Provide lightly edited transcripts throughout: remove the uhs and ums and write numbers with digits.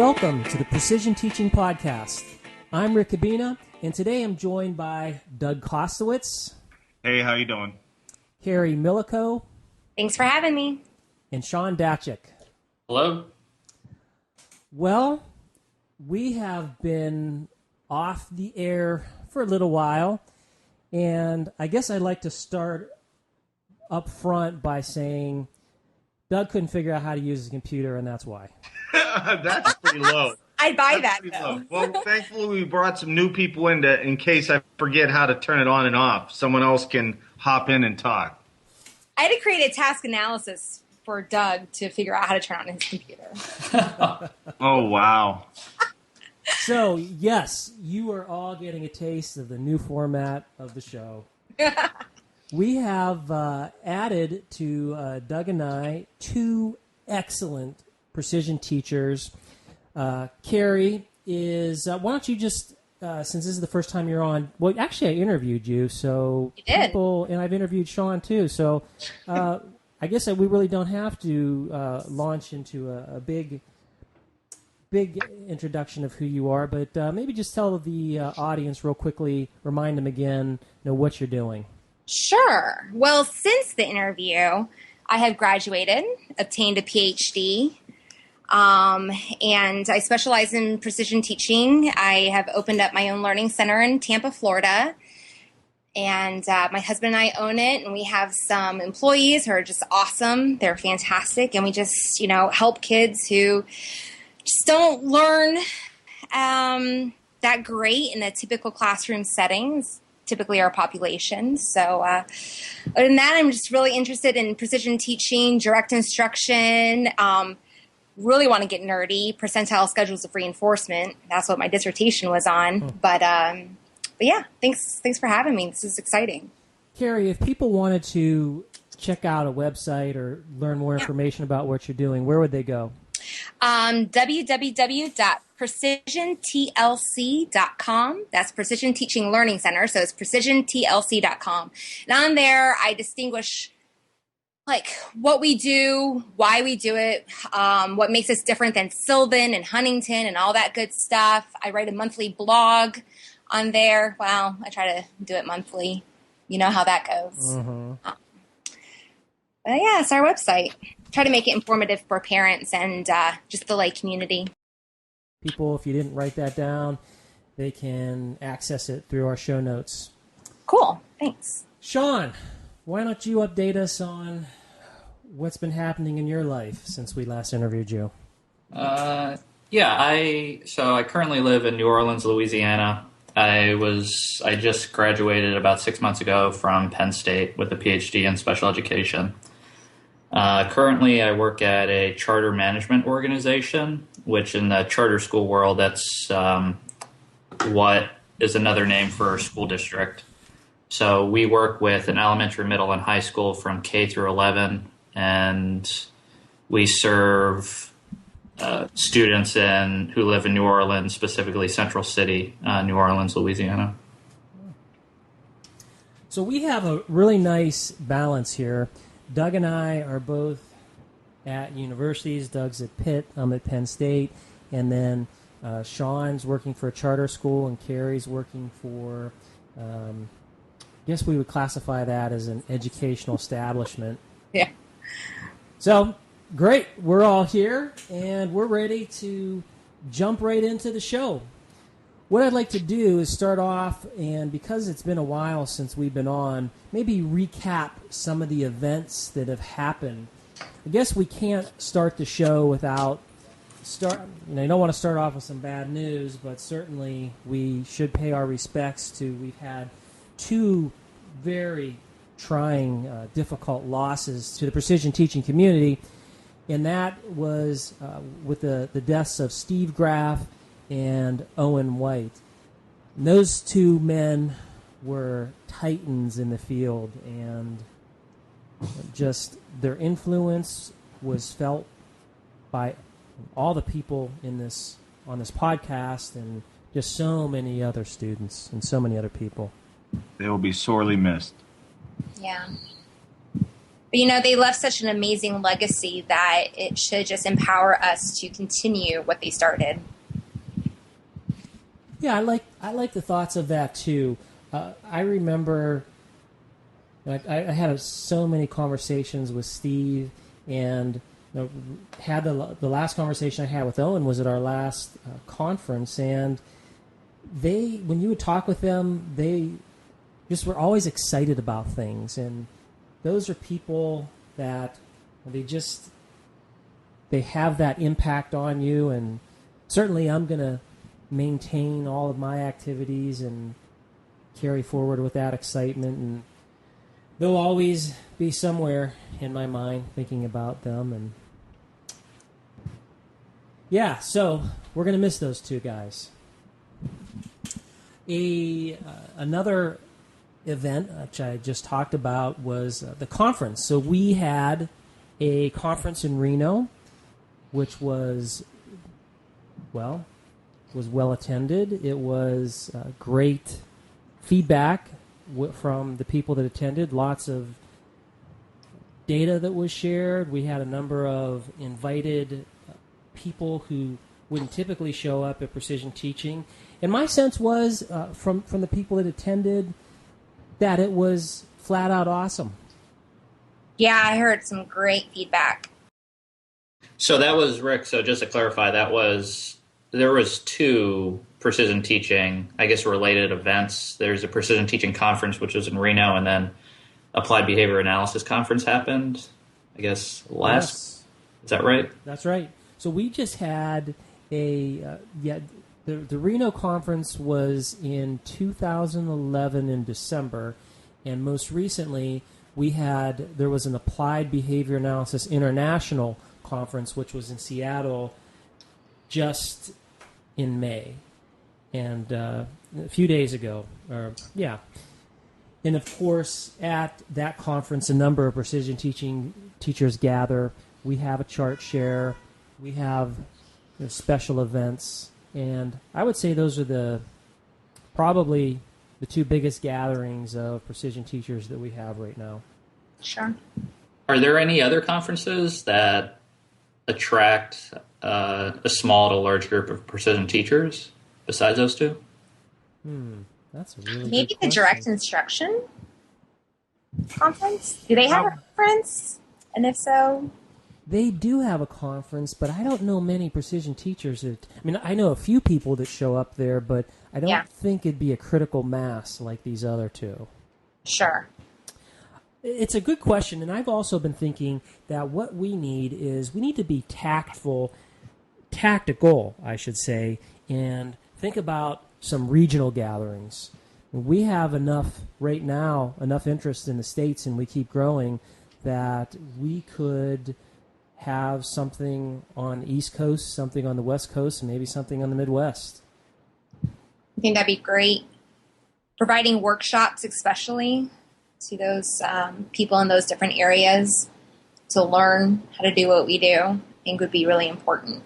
Welcome to the Precision Teaching Podcast. I'm Rick Cabina, and today I'm joined by Doug Kostowitz. Hey, how you doing? Carrie Millico. Thanks for having me. And Sean Datchik. Hello. Well, we have been off the air for a little while, and I guess I'd like to start up front by saying Doug couldn't figure out how to use his computer, and that's why. That's pretty low. I'd buy That's that, pretty though. low. Well, thankfully we brought some new people in case I forget how to turn it on and off. Someone else can hop in and talk. I had to create a task analysis for Doug to figure out how to turn on his computer. Oh, wow. So, yes, you are all getting a taste of the new format of the show. We have added to Doug and I two excellent precision teachers. Carrie is, why don't you just, since this is the first time you're on, well, actually I interviewed you, so You did. people, and I've interviewed Sean too, so I guess that we really don't have to launch into a big introduction of who you are, but maybe just tell the audience real quickly, remind them again, what you're doing. Sure. Well, since the interview, I have graduated, obtained a PhD, and I specialize in precision teaching. I have opened up my own learning center in Tampa, Florida, and my husband and I own it, and we have some employees who are just awesome. They're fantastic, and we just, help kids who just don't learn that great in a typical classroom settings, typically our population. So other than that, I'm just really interested in precision teaching, direct instruction, really want to get nerdy, percentile schedules of reinforcement. That's what my dissertation was on. But yeah, thanks for having me. This is exciting. Carrie, if people wanted to check out a website or learn more information about what you're doing, where would they go? www.precisiontlc.com. That's Precision Teaching Learning Center. So it's precisiontlc.com. And on there, I distinguish what we do, why we do it, what makes us different than Sylvan and Huntington and all that good stuff. I write a monthly blog on there. Well, I try to do it monthly. You know how that goes. Mm-hmm. But yeah, it's our website. Try to make it informative for parents and just the lay community. People, if you didn't write that down, they can access it through our show notes. Cool. Thanks. Sean, why don't you update us on what's been happening in your life since we last interviewed you? I currently live in New Orleans, Louisiana. I just graduated about 6 months ago from Penn State with a PhD in special education. Currently, I work at a charter management organization, which in the charter school world, that's what is another name for a school district. So we work with an elementary, middle, and high school from K through 11, and we serve students who live in New Orleans, specifically Central City, New Orleans, Louisiana. So we have a really nice balance here. Doug and I are both at universities. Doug's at Pitt, I'm at Penn State, and then Sean's working for a charter school, and Carrie's working for, I guess we would classify that as an educational establishment. Yeah. So, great. We're all here, and we're ready to jump right into the show. What I'd like to do is start off, and because it's been a while since we've been on, maybe recap some of the events that have happened. I guess we can't start the show without you don't want to start off with some bad news, but certainly we should pay our respects to, we've had two very trying, difficult losses to the precision teaching community, and that was with the deaths of Steve Graff and Owen White. And those two men were titans in the field, and just their influence was felt by all the people on this podcast, and just so many other students and so many other people. They will be sorely missed. Yeah. But, they left such an amazing legacy that it should just empower us to continue what they started. Yeah, I like the thoughts of that too. I remember I had so many conversations with Steve, and had the last conversation I had with Owen was at our last conference, and when you would talk with them, they just were always excited about things, and those are people that they have that impact on you, and certainly I'm going to maintain all of my activities and carry forward with that excitement, and they'll always be somewhere in my mind thinking about them. And yeah, so we're going to miss those two guys. Another event, which I just talked about, was the conference. So we had a conference in Reno, which was well attended. It was great feedback from the people that attended. Lots of data that was shared. We had a number of invited people who wouldn't typically show up at Precision Teaching. And my sense was, from the people that attended, that it was flat out awesome. Yeah, I heard some great feedback. So that was, Rick, so just to clarify, there was two Precision Teaching, I guess, related events. There's a Precision Teaching conference, which was in Reno, and then Applied Behavior Analysis conference happened, I guess, last. Yes. Is that right? That's right. So we just had the Reno conference was in 2011 in December, and most recently there was an Applied Behavior Analysis International conference, which was in Seattle just in May, and a few days ago. And of course, at that conference, a number of Precision Teaching teachers gather. We have a chart share. We have special events. And I would say those are probably the two biggest gatherings of Precision teachers that we have right now. Sure. Are there any other conferences that attract a small to large group of Precision teachers besides those two? That's a really maybe good the question. Direct Instruction conference. Do they have a conference? And if so, they do have a conference, but I don't know many Precision teachers I know a few people that show up there, but I don't think it'd be a critical mass like these other two. Sure. It's a good question, and I've also been thinking that what we need to be tactical, I should say, and think about some regional gatherings. We have enough interest in the States, and we keep growing, that we could have something on the East Coast, something on the West Coast, and maybe something on the Midwest. I think that'd be great. Providing workshops, especially to those people in those different areas to learn how to do what we do, I think would be really important.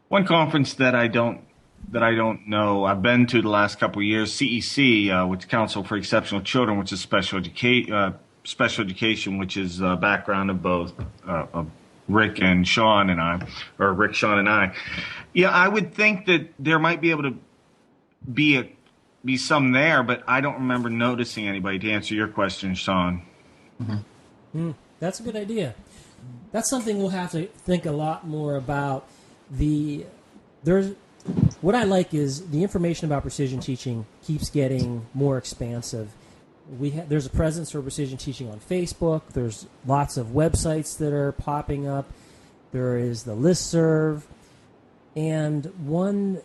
One conference that I don't know, I've been to the last couple of years, CEC, which Council for Exceptional Children, which is special education, which is a background of both Rick, Sean, and I. Yeah, I would think that there might be able to be some there, but I don't remember noticing anybody, to answer your question, Sean. Mm-hmm. That's a good idea. That's something we'll have to think a lot more about. What I like is the information about Precision Teaching keeps getting more expansive. There's a presence for Precision Teaching on Facebook. There's lots of websites that are popping up. There is the listserv. And one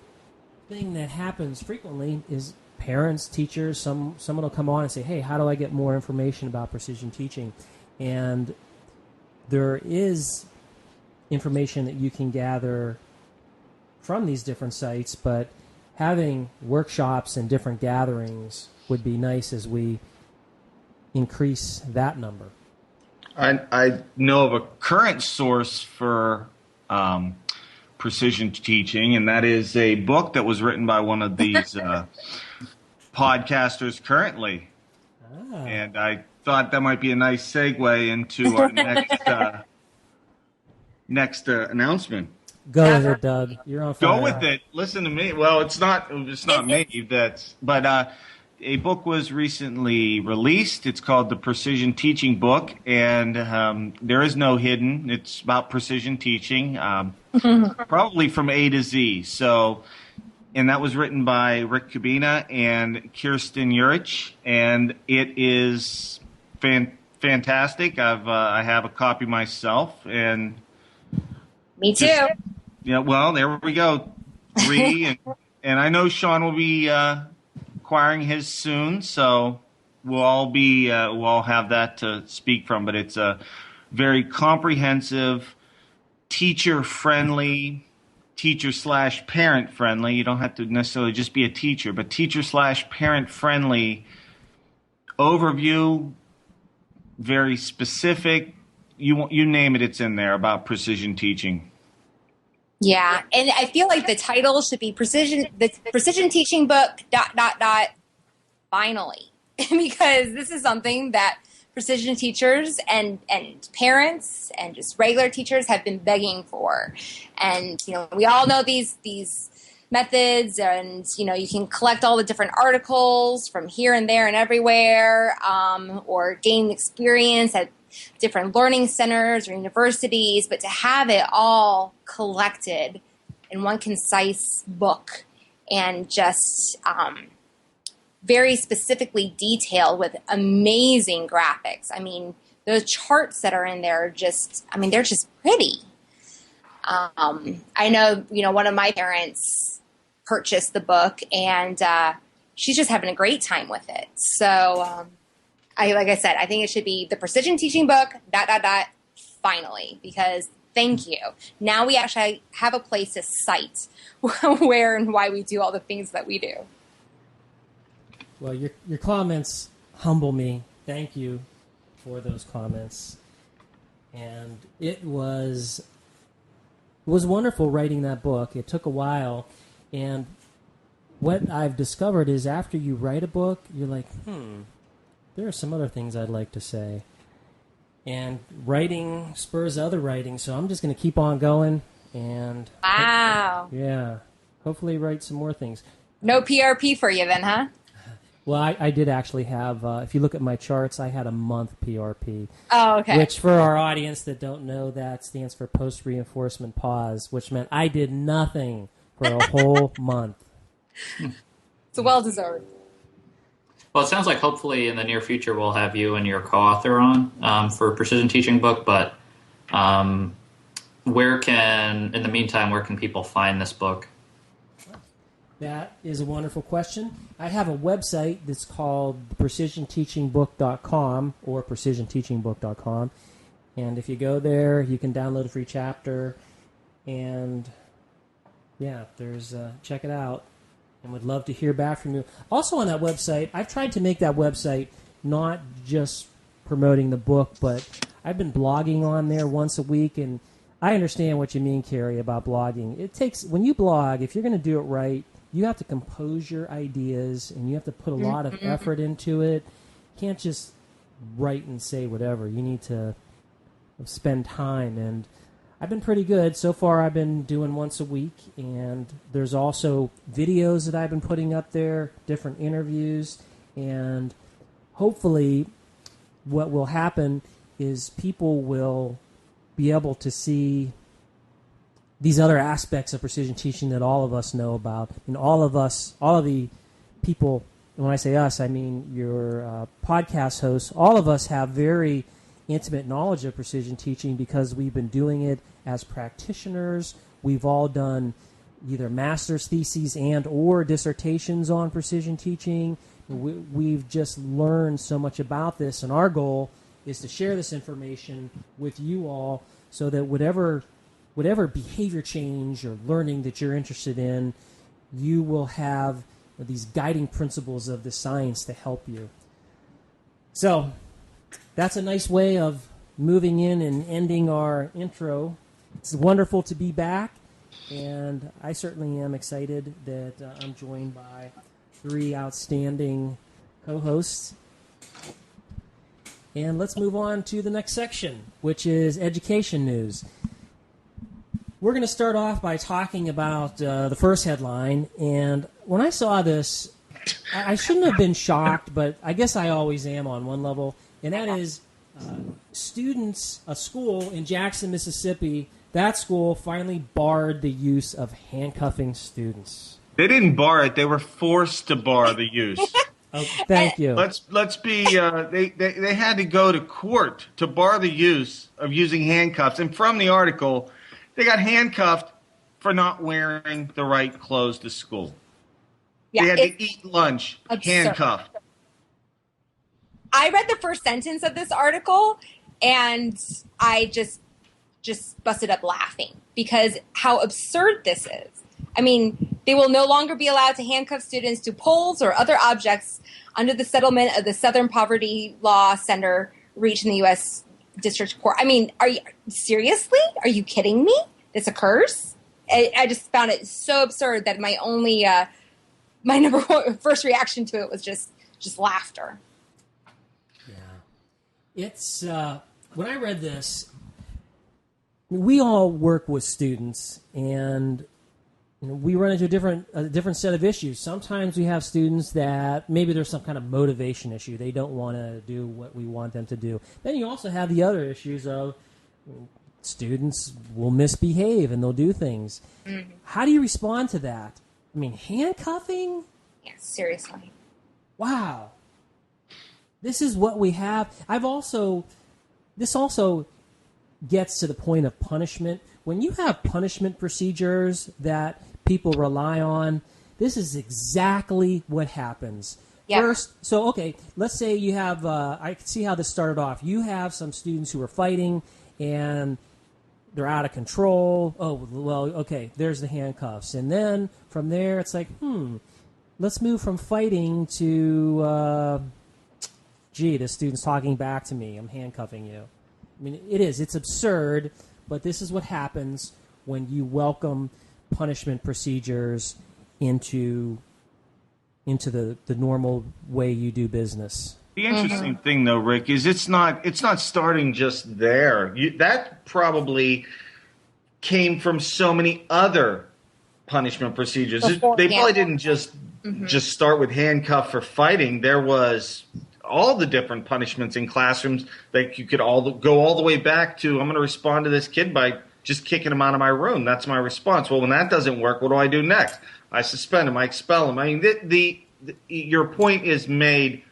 thing that happens frequently is parents, teachers, someone will come on and say, hey, how do I get more information about Precision Teaching? And there is information that you can gather from these different sites, but having workshops and different gatherings would be nice as we increase that number. I know of a current source for Precision Teaching, and that is a book that was written by one of these podcasters currently. and I thought that might be a nice segue into our next announcement. Go with it, Doug. You're on fire. Go with it. Listen to me. Well, it's not me. But a book was recently released. It's called the Precision Teaching Book, and there is no hidden. It's about precision teaching, probably from A to Z. So, and that was written by Rick Kubina and Kirsten Urich, and it is fantastic. I have a copy myself, and me too. Yeah, well, there we go. 3, and I know Sean will be acquiring his soon, so we'll all have that to speak from. But it's a very comprehensive, teacher-friendly, teacher/parent friendly. You don't have to necessarily just be a teacher, but teacher/parent friendly overview. Very specific. You name it, it's in there about precision teaching. Yeah, and I feel like the title should be the Precision Teaching Book ... finally, because this is something that precision teachers and parents and just regular teachers have been begging for. And we all know these methods, and you can collect all the different articles from here and there and everywhere, or gain experience at different learning centers or universities, but to have it all collected in one concise book and just very specifically detailed with amazing graphics. I mean, those charts that are in there they're just pretty. I know, one of my parents purchased the book, and she's just having a great time with it. So, like I said, I think it should be the Precision Teaching Book ... finally, because thank you. Now we actually have a place to cite where and why we do all the things that we do. Well, your comments humble me. Thank you for those comments. And it was wonderful writing that book. It took a while, and what I've discovered is after you write a book, you're like, there are some other things I'd like to say. And writing spurs other writing, so I'm just going to keep on going. And wow. Hopefully write some more things. No PRP for you then, huh? Well, I did actually have, if you look at my charts, I had a month PRP. Oh, okay. Which, for our audience that don't know, that stands for post-reinforcement pause, which meant I did nothing for a whole month. It's well-deserved. Well, it sounds like hopefully in the near future we'll have you and your co-author on for Precision Teaching Book, but in the meantime, where can people find this book? That is a wonderful question. I have a website that's called precisionteachingbook.com or precisionteachingbook.com, and if you go there, you can download a free chapter, and check it out. And would love to hear back from you. Also on that website, I've tried to make that website not just promoting the book, but I've been blogging on there once a week, and I understand what you mean, Carrie, about blogging. When you blog, if you're going to do it right, you have to compose your ideas, and you have to put a lot of effort into it. You can't just write and say whatever. You need to spend time, and I've been pretty good. So far, I've been doing once a week, and there's also videos that I've been putting up there, different interviews, and hopefully what will happen is people will be able to see these other aspects of precision teaching that all of us know about. And all of the people, when I say us, I mean your podcast hosts, all of us have very intimate knowledge of precision teaching because we've been doing it as practitioners. We've all done either master's theses and or dissertations on precision teaching. We've just learned so much about this, and our goal is to share this information with you all so that whatever behavior change or learning that you're interested in, you will have these guiding principles of the science to help you. So that's a nice way of moving in and ending our intro. It's wonderful to be back, and I certainly am excited that I'm joined by 3 outstanding co-hosts. And let's move on to the next section, which is education news. We're going to start off by talking about the first headline. And when I saw this, I shouldn't have been shocked, but I guess I always am on one level. And that is a school in Jackson, Mississippi, that school finally barred the use of handcuffing students. They didn't bar it. They were forced to bar the use. Oh, thank you. Let's be. They had to go to court to bar the use of using handcuffs. And from the article, they got handcuffed for not wearing the right clothes to school. Yeah, they had to eat lunch handcuffed. I read the first sentence of this article, and I just busted up laughing because how absurd this is. I mean, they will no longer be allowed to handcuff students to poles or other objects under the settlement of the Southern Poverty Law Center reached in the U.S. District Court. I mean, seriously? Are you kidding me? This occurs? I just found it so absurd that my only, my number one first reaction to it was just laughter. Yeah. It's, when I read this, we all work with students, and we run into a different set of issues. Sometimes we have students that maybe there's some kind of motivation issue. They don't want to do what we want them to do. Then you also have the other issues of students will misbehave and they'll do things. Mm-hmm. How do you respond to that? I mean, handcuffing? Yeah, seriously. Wow. This is what we have. This also gets to the point of punishment. When you have punishment procedures that people rely on, this is exactly what happens. Yeah. First, let's say you have, I can see how this started off. You have some students who are fighting and they're out of control. Oh, well, okay, there's the handcuffs. And then from there, it's like, let's move from fighting to, this student's talking back to me. I'm handcuffing you. I mean, it's absurd, but this is what happens when you welcome punishment procedures into the normal way you do business. The interesting thing, though, Rick, is it's not starting just there. That probably came from so many other punishment procedures. They probably didn't just start with handcuff for fighting. There was all the different punishments in classrooms that you could go all the way back to, I'm going to respond to this kid by just kicking him out of my room. That's my response. Well, when that doesn't work, what do I do next? I suspend him. I expel him. I mean, your point is made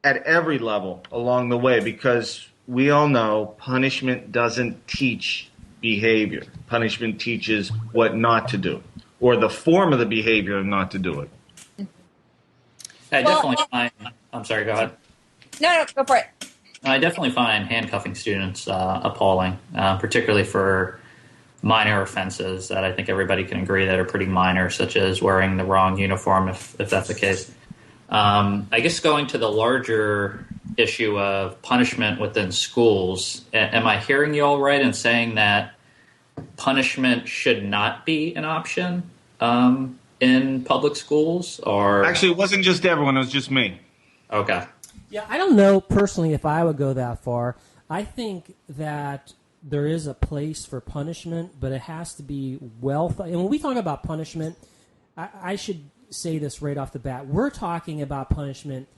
at every level along the way, because we all know punishment doesn't teach behavior. Punishment teaches what not to do, or the form of the behavior not to do it. I'm sorry, go ahead. No, go for it. I definitely find handcuffing students appalling, particularly for minor offenses that I think everybody can agree that are pretty minor, such as wearing the wrong uniform, if that's the case. I guess going to the larger issue of punishment within schools, am I hearing you all right in saying that punishment should not be an option in public schools? Or actually, it wasn't just everyone; it was just me. Okay. Yeah, I don't know personally if I would go that far. I think that there is a place for punishment, but it has to be and when we talk about punishment, I should say this right off the bat. We're talking about punishment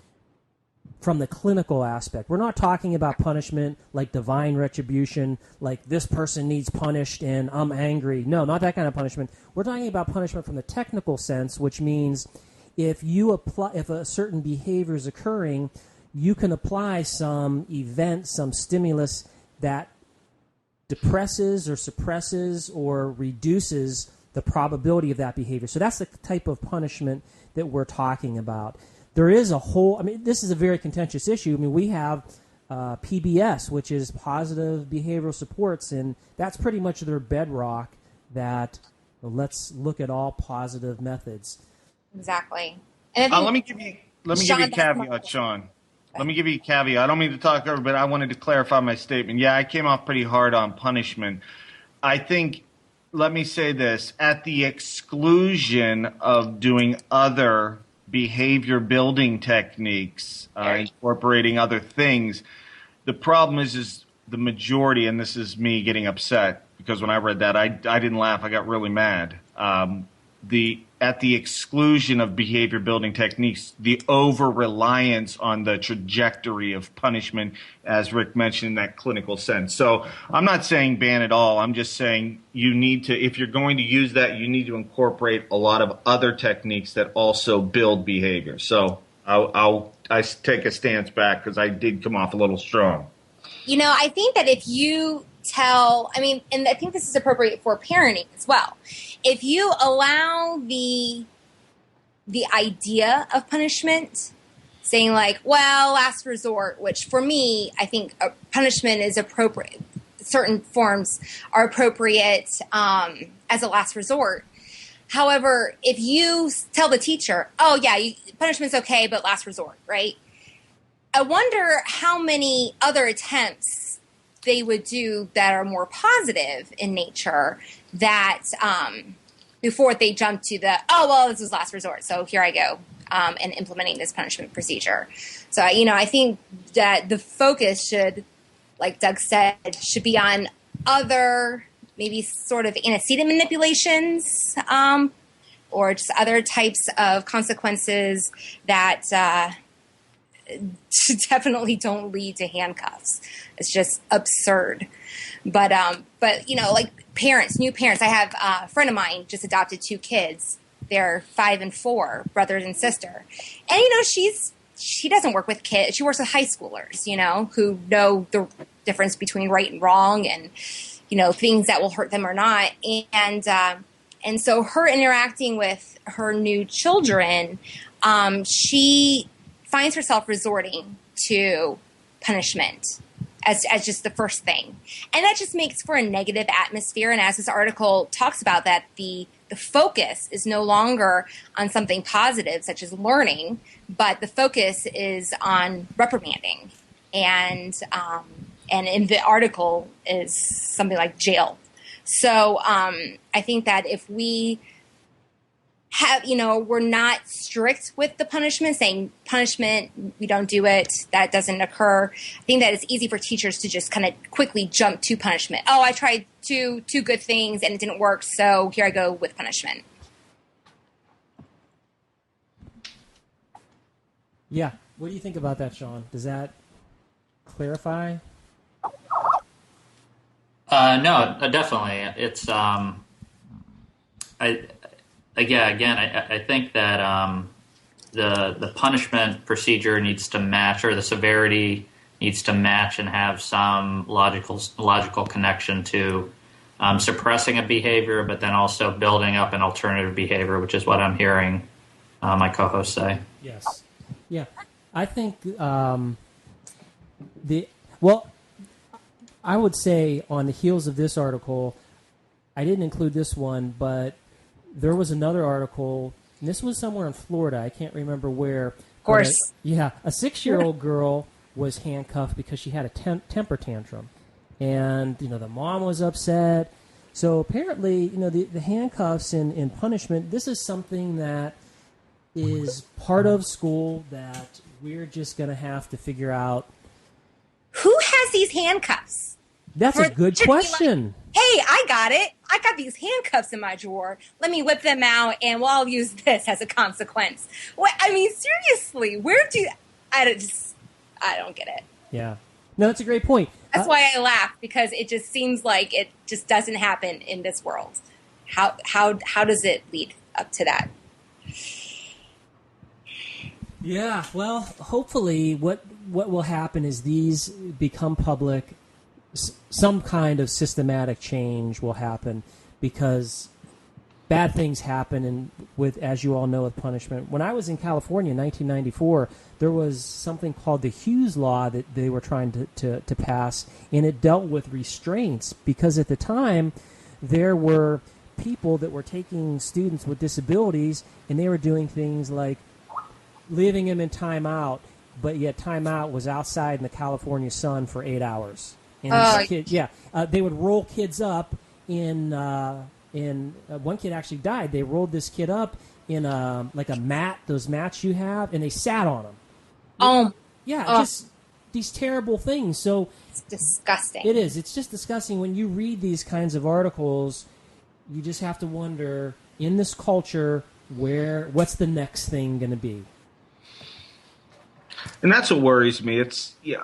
from the clinical aspect. We're not talking about punishment like divine retribution, like this person needs punished and I'm angry. No, not that kind of punishment. We're talking about punishment from the technical sense, which means if a certain behavior is occurring, you can apply some event, some stimulus that depresses or suppresses or reduces the probability of that behavior. So that's the type of punishment that we're talking about. There is this is a very contentious issue. I mean, we have PBS, which is positive behavioral supports, and that's pretty much their bedrock that let's look at all positive methods. Exactly. Let me give you a caveat, Sean. Let me give you a caveat. I don't mean to talk over, but I wanted to clarify my statement. Yeah, I came off pretty hard on punishment. I think, let me say this, at the exclusion of doing other behavior building techniques, incorporating other things. The problem is the majority, and this is me getting upset because when I read that, I didn't laugh. I got really mad. At the exclusion of behavior building techniques, the over-reliance on the trajectory of punishment, as Rick mentioned, in that clinical sense. So I'm not saying ban it all. I'm just saying you need to, if you're going to use that, you need to incorporate a lot of other techniques that also build behavior. So I take a stance back because I did come off a little strong. You know, I think that if you and I think this is appropriate for parenting as well. If you allow the idea of punishment, saying like, well, last resort, which for me, I think punishment is appropriate. Certain forms are appropriate as a last resort. However, if you tell the teacher, oh yeah, punishment's okay, but last resort, right? I wonder how many other attempts they would do that are more positive in nature that before they jump to the, oh, well, this was last resort, so here I go, and implementing this punishment procedure. So, I think that the focus should, like Doug said, should be on other maybe sort of antecedent manipulations or just other types of consequences that definitely don't lead to handcuffs. It's just absurd. But like new parents. I have a friend of mine just adopted 2 kids. They're 5 and 4, brothers and sister. And she doesn't work with kids. She works with high schoolers, who know the difference between right and wrong, and things that will hurt them or not. And so her interacting with her new children, she finds herself resorting to punishment as just the first thing. And that just makes for a negative atmosphere. And as this article talks about, that the focus is no longer on something positive, such as learning, but the focus is on reprimanding. And in the article is something like jail. So I think that if we we're not strict with the punishment, saying punishment, we don't do it, that doesn't occur. I think that it's easy for teachers to just kind of quickly jump to punishment. Oh, I tried two good things and it didn't work, so here I go with punishment. Yeah. What do you think about that, Sean? Does that clarify? No, definitely. It's I think that the punishment procedure needs to match, or the severity needs to match and have some logical connection to suppressing a behavior, but then also building up an alternative behavior, which is what I'm hearing my co-host say. Yes. Yeah. I think I would say on the heels of this article, I didn't include this one, but there was another article, and this was somewhere in Florida. I can't remember where. Of course. A 6-year-old girl was handcuffed because she had a temper tantrum. And, the mom was upset. So apparently, the handcuffs in punishment, this is something that is part of school that we're just going to have to figure out. Who has these handcuffs? That's a good question. Hey, I got it. I got these handcuffs in my drawer. Let me whip them out, and I'll use this as a consequence. Seriously, I don't get it. Yeah. No, that's a great point. That's why I laugh, because it just seems like it just doesn't happen in this world. How does it lead up to that? Yeah, well, hopefully what will happen is these become public. Some kind of systematic change will happen, because bad things happen, and as you all know, with punishment. When I was in California in 1994, there was something called the Hughes Law that they were trying to pass, and it dealt with restraints, because at the time there were people that were taking students with disabilities, and they were doing things like leaving them in timeout, but yet timeout was outside in the California sun for 8 hours. And they would roll kids up in one kid actually died. They rolled this kid up in a mat, those mats you have, and they sat on them. Yeah, just these terrible things. So it's disgusting. It is. It's just disgusting. When you read these kinds of articles, you just have to wonder, in this culture, what's the next thing going to be? And that's what worries me.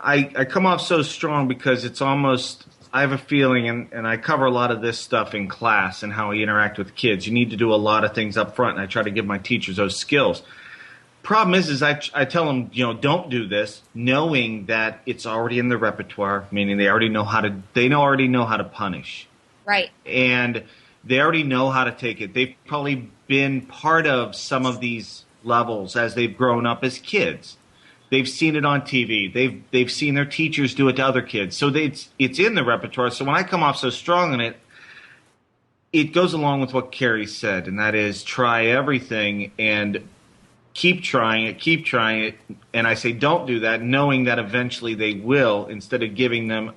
I come off so strong because it's almost, I have a feeling, and I cover a lot of this stuff in class and how we interact with kids. You need to do a lot of things up front, and I try to give my teachers those skills. Problem is I tell them, don't do this, knowing that it's already in the repertoire, meaning they already know how to punish. Right. And they already know how to take it. They've probably been part of some of these levels as they've grown up as kids. They've seen it on TV. They've seen their teachers do it to other kids. So it's in the repertoire. So when I come off so strong on it, it goes along with what Carrie said, and that is try everything and keep trying it. And I say don't do that, knowing that eventually they will, instead of giving them,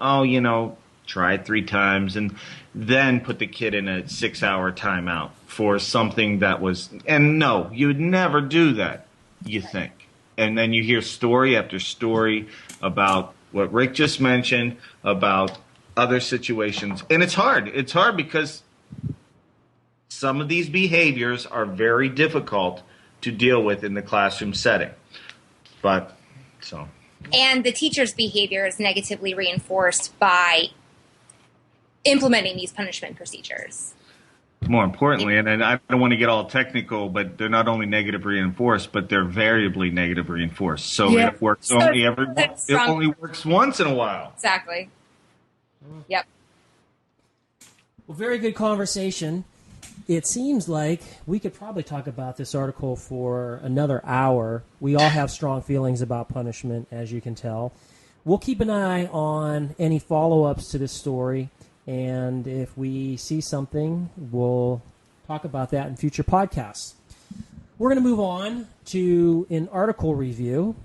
try it 3 times and then put the kid in a 6-hour timeout for something that was, and no, you would never do that, you think. And then you hear story after story about what Rick just mentioned, about other situations. And it's hard. It's hard because some of these behaviors are very difficult to deal with in the classroom setting. And the teacher's behavior is negatively reinforced by implementing these punishment procedures. More importantly, and I don't want to get all technical, but they're not only negative reinforced, but they're variably negative reinforced. So it works it only works once in a while. Exactly. Yep. Well, very good conversation. It seems like we could probably talk about this article for another hour. We all have strong feelings about punishment, as you can tell. We'll keep an eye on any follow-ups to this story, and if we see something, we'll talk about that in future podcasts. We're going to move on to an article review,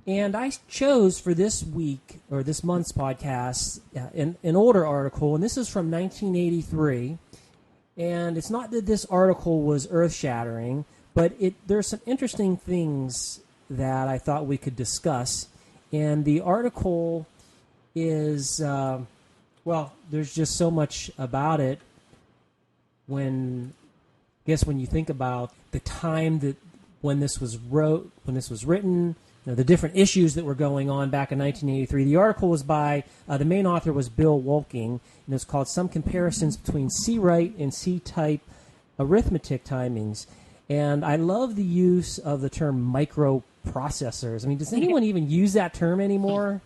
and I chose for this week, or this month's podcast, an older article, and this is from 1983. And it's not that this article was earth-shattering, but there's some interesting things that I thought we could discuss. And the article is, there's just so much about it when you think about the time when this was written, the different issues that were going on back in 1983. The article was by, the main author was Bill Wolking, and it's called Some Comparisons Between C-Write and C-Type Arithmetic Timings. And I love the use of the term microprocessors. I mean, does anyone even use that term anymore?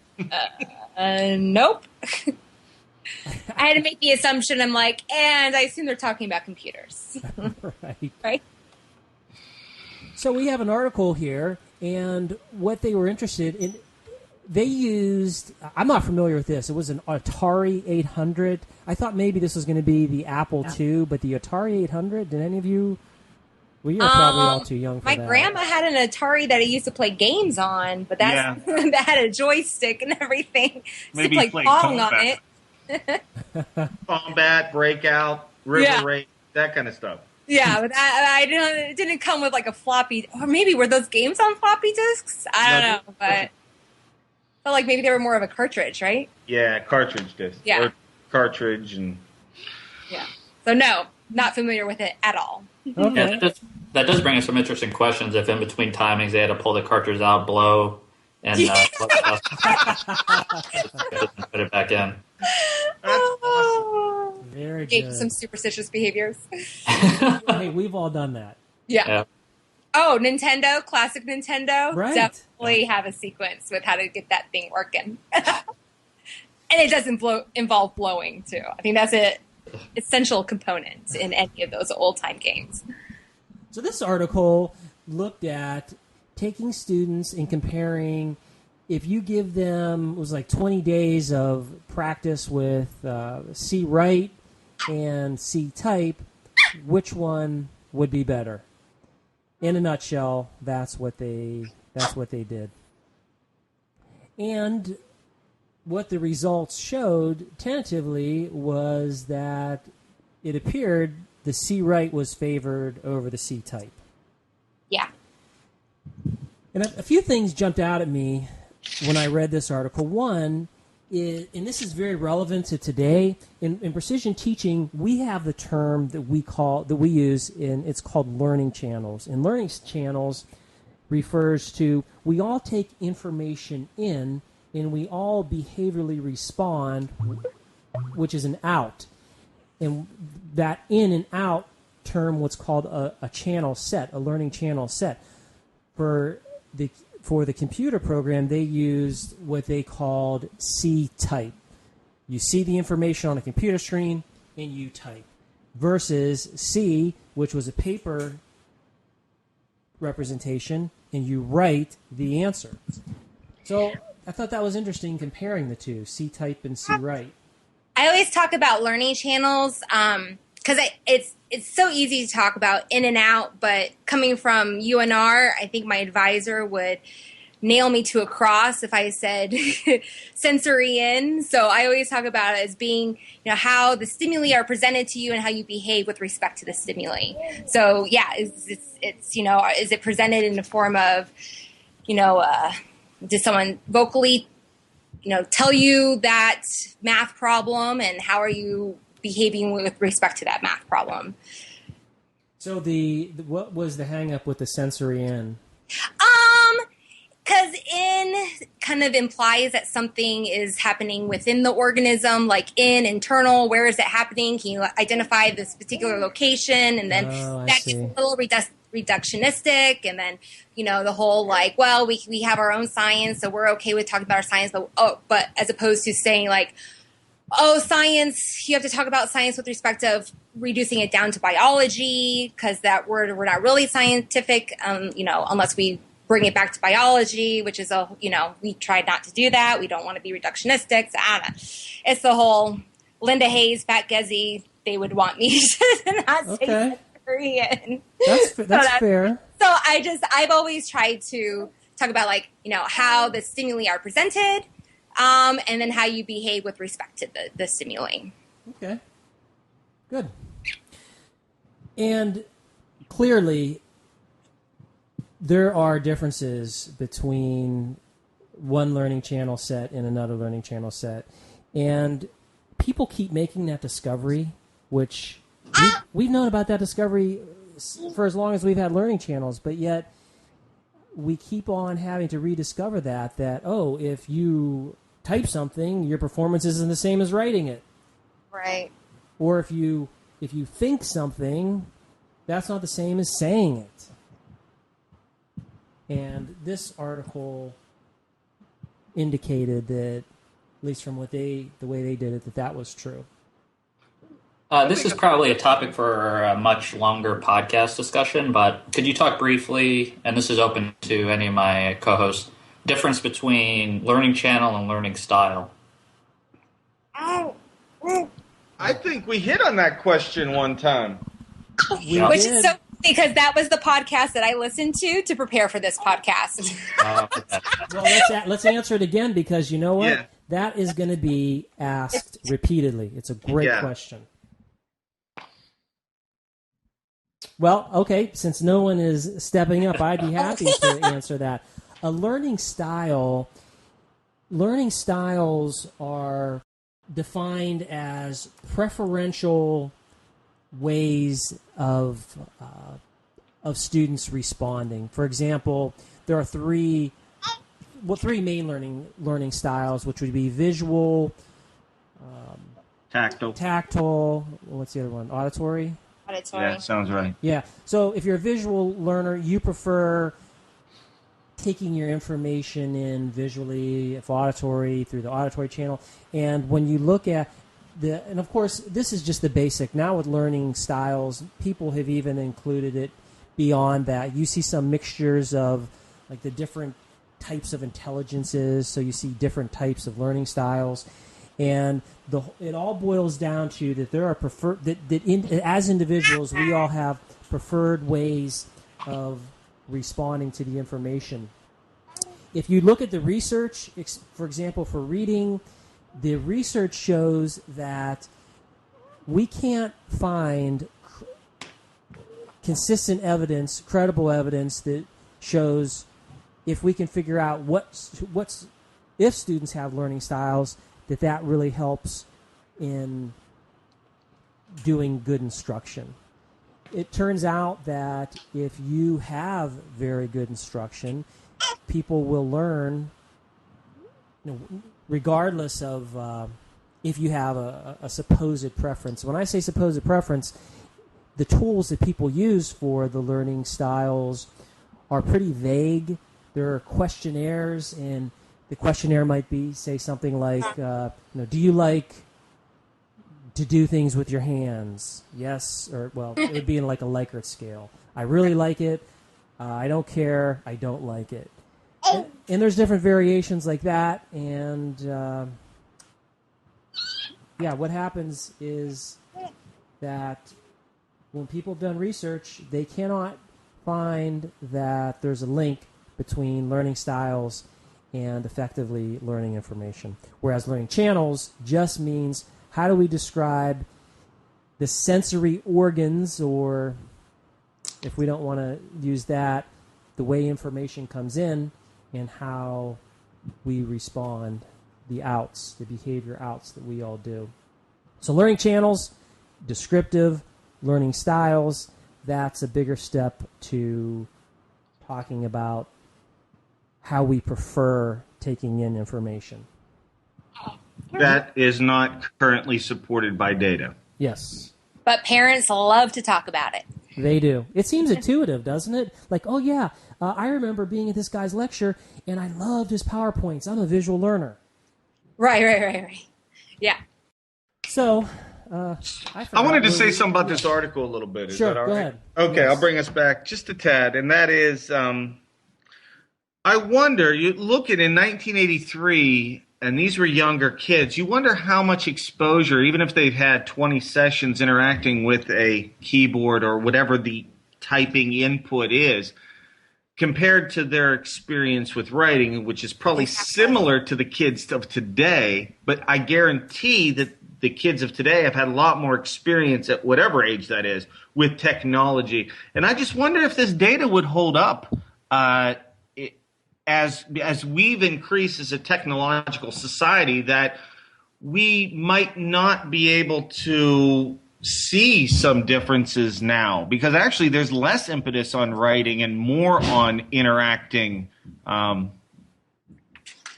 Nope. I had to make the assumption, and I assume they're talking about computers. Right? So we have an article here, and what they were interested in, they used, I'm not familiar with this, it was an Atari 800. I thought maybe this was going to be the Apple II, but the Atari 800, did any of you, well, you're probably all too young for that. My grandma had an Atari that I used to play games on, but that had a joystick and everything. Maybe to play Pong on it. Combat, Breakout, River Raid, that kind of stuff. Yeah, but it didn't come with a floppy, or maybe were those games on floppy disks? I don't know, but felt like maybe they were more of a cartridge, right? Yeah, cartridge disc. Yeah. Or cartridge and. Yeah. So no, not familiar with it at all. Okay. Yeah, that does bring us some interesting questions. If in between timings they had to pull the cartridge out, blow, and put it back in. Very Gave good. some superstitious behaviors. Hey, we've all done that. Yeah. Oh, Nintendo, classic Nintendo. Right. Definitely have a sequence with how to get that thing working. And it doesn't involve blowing, too. I think that's an essential component in any of those old-time games. So this article looked at taking students and comparing, if you give them, it was 20 days of practice with C-Write and C-Type, which one would be better? In a nutshell, that's what they did. And what the results showed tentatively was that it appeared the C-Write was favored over the C-Type. And a few things jumped out at me when I read this article. One is, and this is very relevant to today, in precision teaching, we have the term that we use, it's called learning channels. And learning channels refers to, we all take information in and we all behaviorally respond, which is an out. And that in and out term, what's called a channel set, a learning channel set. For the computer program, they used what they called C-type. You see the information on a computer screen and you type. Versus C, which was a paper representation, and you write the answer. So I thought that was interesting comparing the two, C-type and C-write. I always talk about learning channels because it's so easy to talk about in and out, but coming from UNR, I think my advisor would nail me to a cross if I said sensory in. So I always talk about it as being, how the stimuli are presented to you and how you behave with respect to the stimuli. So yeah, it's is it presented in the form of, does someone vocally, tell you that math problem, and how are you behaving with respect to that math problem? So what was the hang up with the sensory in? Because in kind of implies that something is happening within the organism, like internal, where is it happening? Can you identify this particular location? And then that gets a little reductionistic. And then, the whole we have our own science, so we're okay with talking about our science, but as opposed to saying science, you have to talk about science with respect of reducing it down to biology, because that we're not really scientific, unless we bring it back to biology, which is we tried not to do that. We don't want to be reductionistic. So I don't know. It's the whole Linda Hayes, Pat Gezzi, they would want me to not say Korean. That's fair. So I've always tried to talk about how the stimuli are presented, and then how you behave with respect to the stimuli. Okay. Good. And clearly, there are differences between one learning channel set and another learning channel set. And people keep making that discovery, which we've known about that discovery for as long as we've had learning channels, but yet we keep on having to rediscover that if you type something, your performance isn't the same as writing it. Right. Or if you think something, that's not the same as saying it. And this article indicated that, at least from the way they did it, that was true. This is probably a topic for a much longer podcast discussion, but could you talk briefly, and this is open to any of my co-hosts, difference between learning channel and learning style? I think we hit on that question one time. Which is so, because that was the podcast that I listened to prepare for this podcast. Well, let's answer it again, because you know what? Yeah. That is going to be asked repeatedly. It's a great question. Well, okay, since no one is stepping up, I'd be happy to answer that. Learning styles are defined as preferential ways of students responding. For example, there are three main learning styles, which would be visual, tactile. What's the other one? Auditory. Yeah, sounds right. Yeah. So if you're a visual learner, you prefer taking your information in visually, if auditory, through the auditory channel. And when you look at and of course, this is just the basic. Now with learning styles, people have even included it beyond that. You see some mixtures of the different types of intelligences, so you see different types of learning styles. And it all boils down to that there are as individuals, we all have preferred ways of responding to the information. If you look at the research, for example, for reading, the research shows that we can't find consistent evidence, credible evidence that shows if we can figure out if students have learning styles, that really helps in doing good instruction. It turns out that if you have very good instruction, people will learn, regardless of if you have a supposed preference. When I say supposed preference, the tools that people use for the learning styles are pretty vague. There are questionnaires, and the questionnaire might say something like, do you like to do things with your hands? Yes, or, well, it would be in like a Likert scale. I really like it. I don't care. I don't like it. And there's different variations like that. And, what happens is that when people have done research, they cannot find that there's a link between learning styles and effectively learning information. Whereas learning channels just means, how do we describe the sensory organs, or if we don't want to use that, the way information comes in and how we respond, the behavior outs that we all do. So learning channels, descriptive, learning styles, that's a bigger step to talking about how we prefer taking in information. That is not currently supported by data. Yes. But parents love to talk about it. They do. It seems intuitive, doesn't it? Like, oh yeah, I remember being at this guy's lecture, and I loved his PowerPoints. I'm a visual learner. Right. Yeah. So, I wanted to say something about this article a little bit. Is sure, that all go right? ahead. Okay, Yes. I'll bring us back just a tad, and that is, I wonder, you look at in 1983, and these were younger kids, you wonder how much exposure, even if they've had 20 sessions interacting with a keyboard or whatever the typing input is, compared to their experience with writing, which is probably similar to the kids of today, but I guarantee that the kids of today have had a lot more experience at whatever age that is with technology. And I just wonder if this data would hold up as we've increased as a technological society, that we might not be able to see some differences now, because actually there's less impetus on writing and more on interacting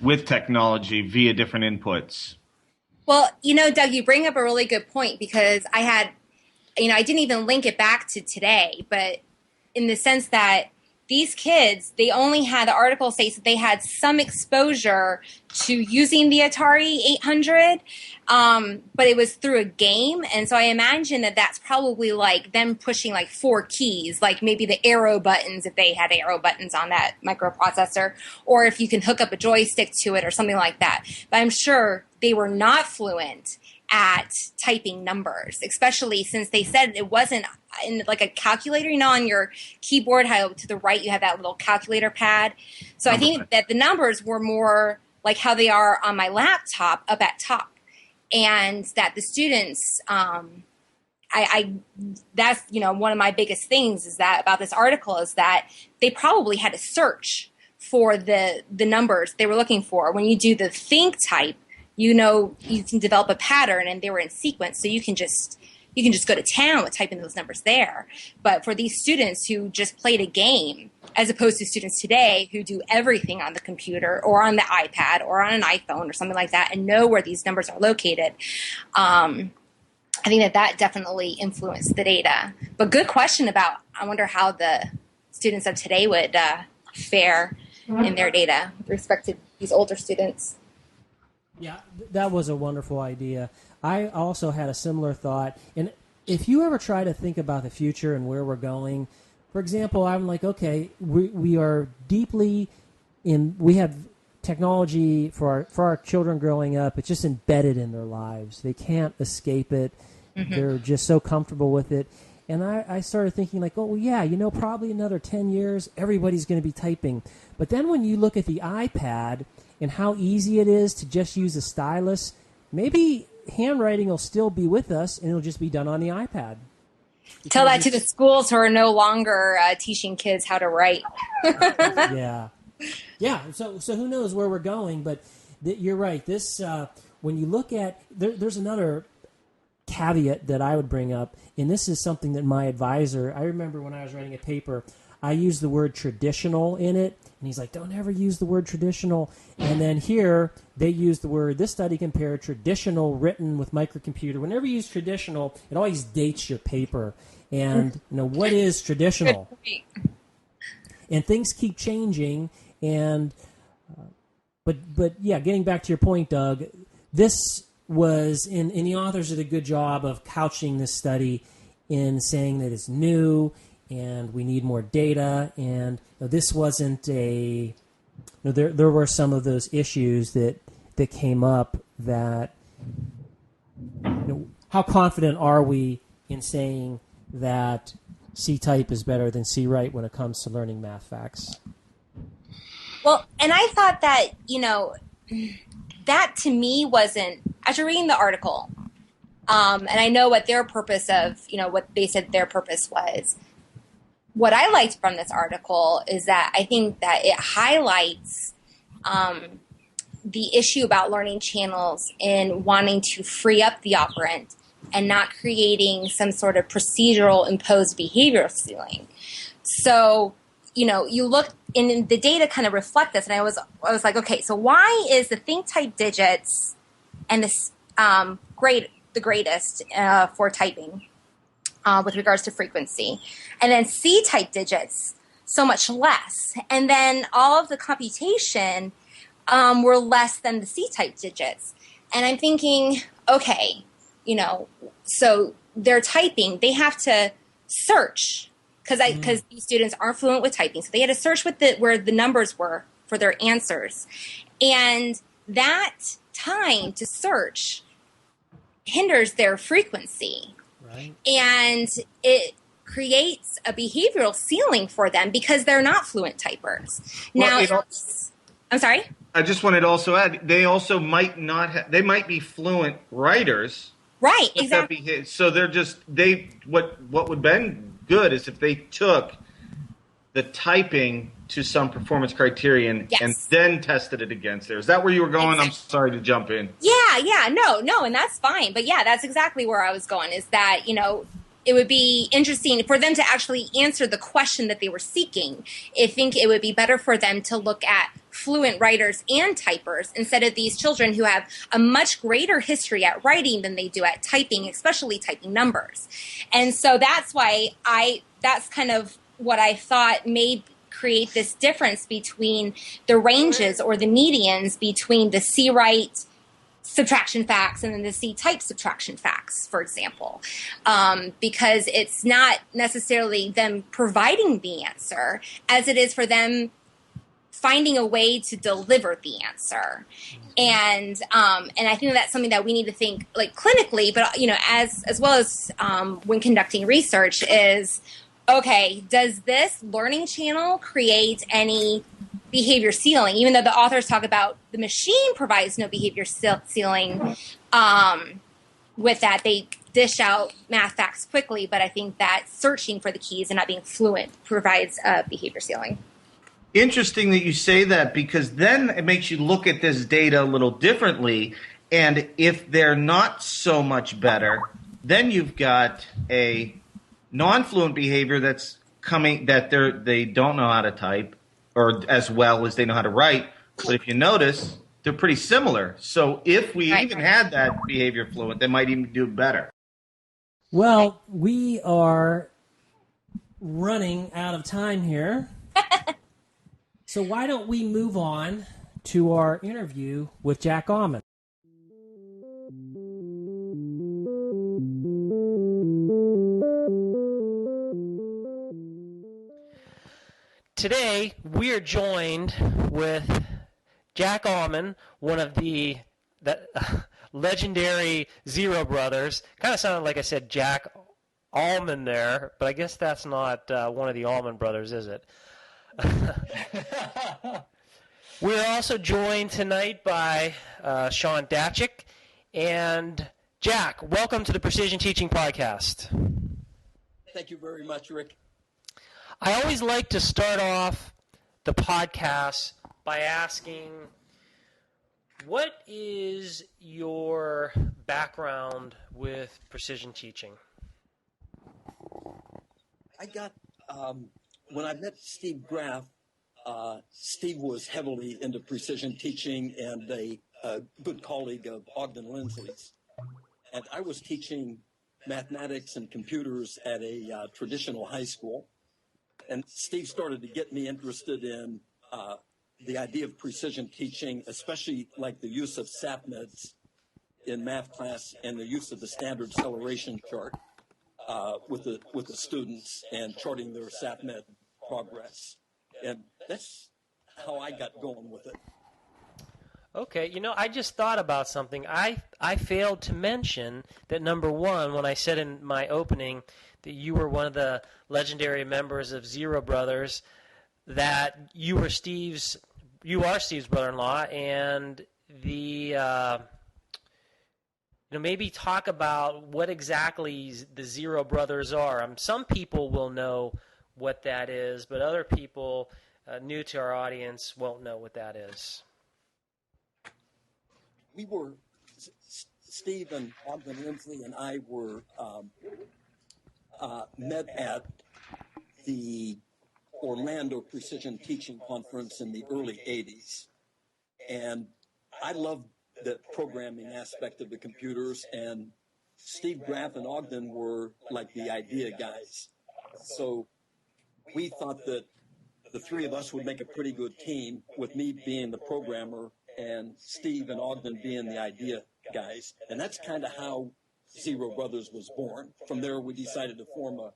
with technology via different inputs. Well, Doug, you bring up a really good point, because I didn't even link it back to today, but in the sense that these kids, the article states that they had some exposure to using the Atari 800, but it was through a game. And so I imagine that that's probably like them pushing like 4 keys, like maybe the arrow buttons, if they had arrow buttons on that microprocessor, or if you can hook up a joystick to it or something like that. But I'm sure they were not fluent at typing numbers, especially since they said it wasn't in like a calculator, on your keyboard, how to the right you have that little calculator pad. So I think that the numbers were more like how they are on my laptop up at top, and that the students, that's, one of my biggest things is that about this article is that they probably had to search for the numbers they were looking for. When you do the think type, you can develop a pattern, and they were in sequence, so you can just go to town with typing those numbers there. But for these students who just played a game, as opposed to students today who do everything on the computer or on the iPad or on an iPhone or something like that and know where these numbers are located, I think that definitely influenced the data. But good question about, I wonder how the students of today would fare in their data with respect to these older students. Yeah, that was a wonderful idea. I also had a similar thought. And if you ever try to think about the future and where we're going, for example, I'm like, okay, we are deeply in, we have technology for our children growing up. It's just embedded in their lives. They can't escape it. Mm-hmm. They're just so comfortable with it. And I started thinking like, oh, well, yeah, probably another 10 years, everybody's going to be typing. But then when you look at the iPad and how easy it is to just use a stylus, maybe handwriting will still be with us, and it'll just be done on the iPad. Tell that to the schools who are no longer teaching kids how to write. Yeah. Yeah, so who knows where we're going, but you're right. This, when you look at, there's another caveat that I would bring up, and this is something that my advisor, I remember when I was writing a paper, I used the word traditional in it, and he's like, don't ever use the word traditional. And then here, they use the word, this study compared traditional written with microcomputer. Whenever you use traditional, it always dates your paper. And, what is traditional? And things keep changing, and but yeah, getting back to your point, Doug, this was, and the authors did a good job of couching this study in saying that it's new and we need more data, and this wasn't there were some of those issues that came up that, how confident are we in saying that C-type is better than C-write when it comes to learning math facts? Well, and I thought that, that to me wasn't, after reading the article, and I know what their purpose of, what they said their purpose was. What I liked from this article is that I think that it highlights the issue about learning channels in wanting to free up the operant and not creating some sort of procedural imposed behavioral ceiling. So, you look, and the data kind of reflect this, and I was like, okay, so why is the think type digits and this the greatest for typing with regards to frequency, and then C type digits so much less, and then all of the computation were less than the C type digits, and I'm thinking, okay, so they're typing, they have to search. Because these students aren't fluent with typing, so they had to search where the numbers were for their answers, and that time to search hinders their frequency, right? And it creates a behavioral ceiling for them because they're not fluent typers. Now, I'm sorry. I just wanted to also add, they also might not. They might be fluent writers, right? Exactly. So they're just What would have been good is if they took the typing to some performance criterion and then tested it against there. Is that where you were going? I'm sorry to jump in. Yeah, no, and that's fine. But yeah, that's exactly where I was going, is that, it would be interesting for them to actually answer the question that they were seeking. I think it would be better for them to look at fluent writers and typers instead of these children who have a much greater history at writing than they do at typing, especially typing numbers. And so that's why that's kind of what I thought made create this difference between the ranges or the medians between the C-write subtraction facts and then the C-type subtraction facts, for example, because it's not necessarily them providing the answer as it is for them finding a way to deliver the answer. And I think that's something that we need to think like clinically, but as well as when conducting research is, okay, does this learning channel create any behavior ceiling? Even though the authors talk about the machine provides no behavior ceiling, with that they dish out math facts quickly, but I think that searching for the keys and not being fluent provides a behavior ceiling. Interesting that you say that, because then it makes you look at this data a little differently. And if they're not so much better, then you've got a non-fluent behavior that's coming, that they don't know how to type or as well as they know how to write. But if you notice, they're pretty similar. So if we even had that behavior fluent, they might even do better. Well, we are running out of time here. So why don't we move on to our interview with Jack Auman. Today, we are joined with Jack Auman, one of the legendary Zero brothers. Kind of sounded like I said Jack Auman there, but I guess that's not one of the Auman brothers, is it? We're also joined tonight by Sean Datchick. And Jack, welcome to the Precision Teaching Podcast. Thank you very much, Rick. I always like to start off the podcast by asking, what is your background with precision teaching? I got, when I met Steve Graff, Steve was heavily into precision teaching and a good colleague of Ogden Lindsley's. And I was teaching mathematics and computers at a traditional high school. And Steve started to get me interested in the idea of precision teaching, especially like the use of SAPMEDs in math class and the use of the standard acceleration chart with the students and charting their SAPMED progress. And that's how I got going with it. Okay, I just thought about something. I failed to mention that, number one, when I said in my opening that you were one of the legendary members of Zero Brothers, that you are Steve's brother-in-law, and maybe talk about what exactly the Zero Brothers are. Some people will know what that is, but other people new to our audience won't know what that is. We were, Steve and Ogden Lindsley and I were met at the Orlando Precision Teaching Conference in the early 80s. And I loved the programming aspect of the computers, and Steve Graff and Ogden were like the idea guys. So we thought that the three of us would make a pretty good team, with me being the programmer and Steve and Ogden being the idea guys. And that's kind of how Zero Brothers was born. From there, we decided to form a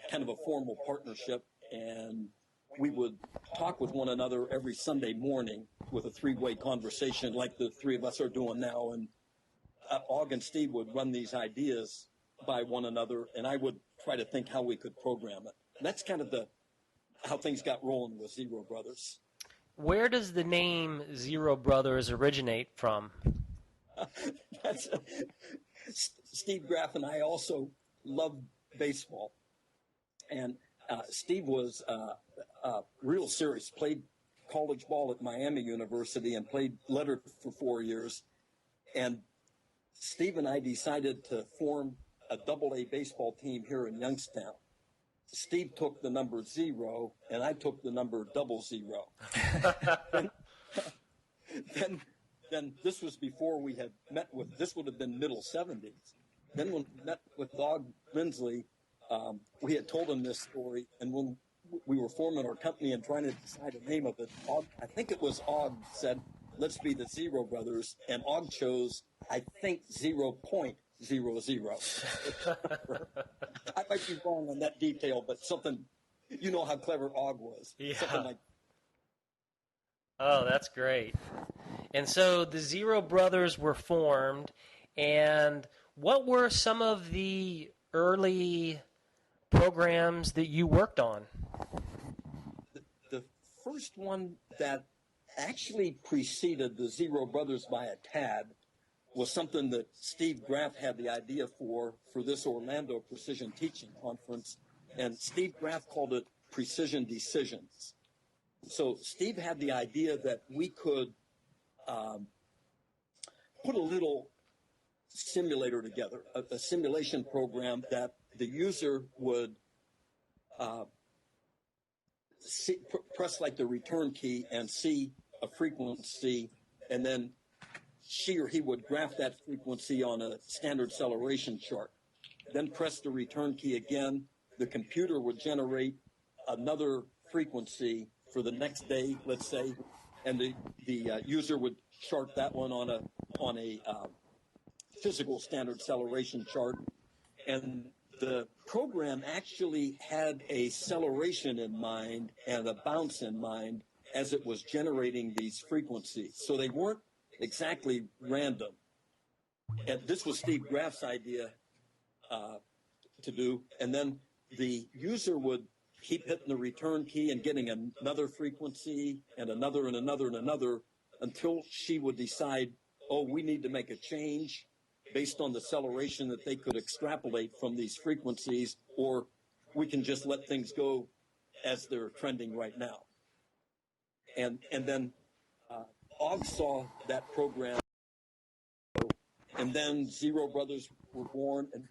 kind of a formal partnership, and we would talk with one another every Sunday morning with a three-way conversation like the three of us are doing now. And Og and Steve would run these ideas by one another, and I would try to think how we could program it. And that's kind of how things got rolling with Zero Brothers. Where does the name Zero Brothers originate from? Steve Graff and I also loved baseball. And Steve was real serious, played college ball at Miami University and played letter for 4 years. And Steve and I decided to form a AA baseball team here in Youngstown. Steve took the number 0, and I took the number 00. Then this was before we had met with, this would have been middle 70s. Then when we met with Og Lindsley, we had told him this story, and when we were forming our company and trying to decide the name of it, I think it was Og said, let's be the Zero Brothers, and Og chose, I think, 0.00. I might be wrong on that detail, but something, you know how clever Og was. Yeah. Something like. Oh, that's great. And so the Zero Brothers were formed, and what were some of the early programs that you worked on? The first one that actually preceded the Zero Brothers by a tad was something that Steve Graff had the idea for this Orlando Precision Teaching Conference, and Steve Graff called it Precision Decisions. So Steve had the idea that we could put a little simulator together, a simulation program that the user would press like the return key and see a frequency, and then she or he would graph that frequency on a standard acceleration chart. Then press the return key again. The computer would generate another frequency for the next day, let's say, and the user would chart that one on a physical standard acceleration chart. And the program actually had a acceleration in mind and a bounce in mind as it was generating these frequencies. So they weren't exactly random. And this was Steve Graff's idea to do. And then the user would keep hitting the return key and getting another frequency and another and another and another until she would decide, oh, we need to make a change based on the acceleration that they could extrapolate from these frequencies, or we can just let things go as they're trending right now. and then Og saw that program, and then Zero Brothers were born, and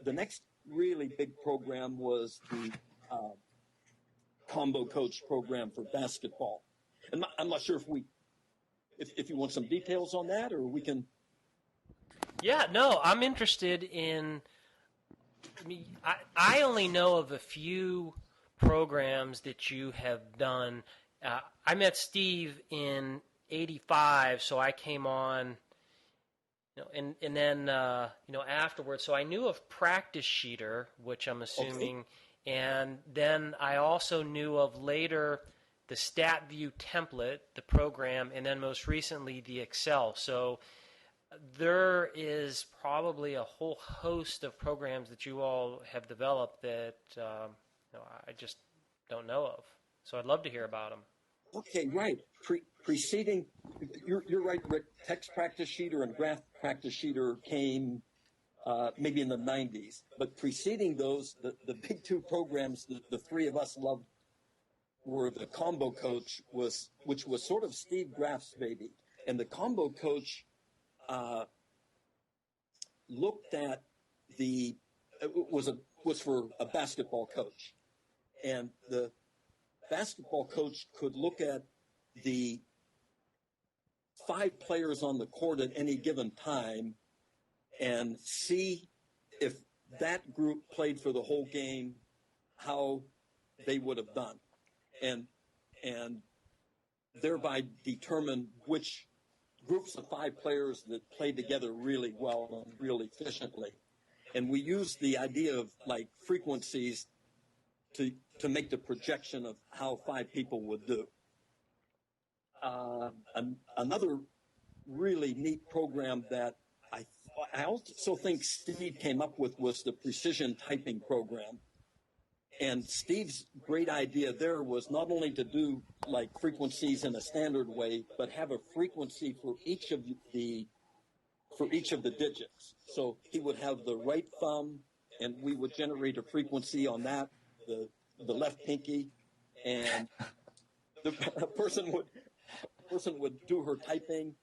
the next really big program was the combo coach program for basketball. And I'm not sure if you want some details on that, or we can. Yeah, no, I'm interested in. I only know of a few programs that you have done. I met Steve in '85, so I came on, and then afterwards. So I knew of Practice Sheeter, which I'm assuming, Okay. and then I also knew of later the StatView template, the program, and then most recently the Excel. So there is probably a whole host of programs that you all have developed that I just don't know of. So I'd love to hear about them. Okay, right. Preceding, you're right, Rick. Text Practice Sheeter and Graph Practice Sheeter came maybe in the 90s. But preceding those, the big two programs the three of us loved were the Combo Coach, which was sort of Steve Graff's baby. And the Combo Coach looked at was for a basketball coach. And the basketball coach could look at the 5 players on the court at any given time and see if that group played for the whole game, how they would have done, and thereby determine which groups of 5 players that played together really well and really efficiently. And we used the idea of like frequencies to make the projection of how 5 people would do. Another really neat program that I also think Steve came up with was the precision typing program. And Steve's great idea there was not only to do like frequencies in a standard way, but have a frequency for each of the digits. So he would have the right thumb, and we would generate a frequency on that, the left pinky, and the person would do her typing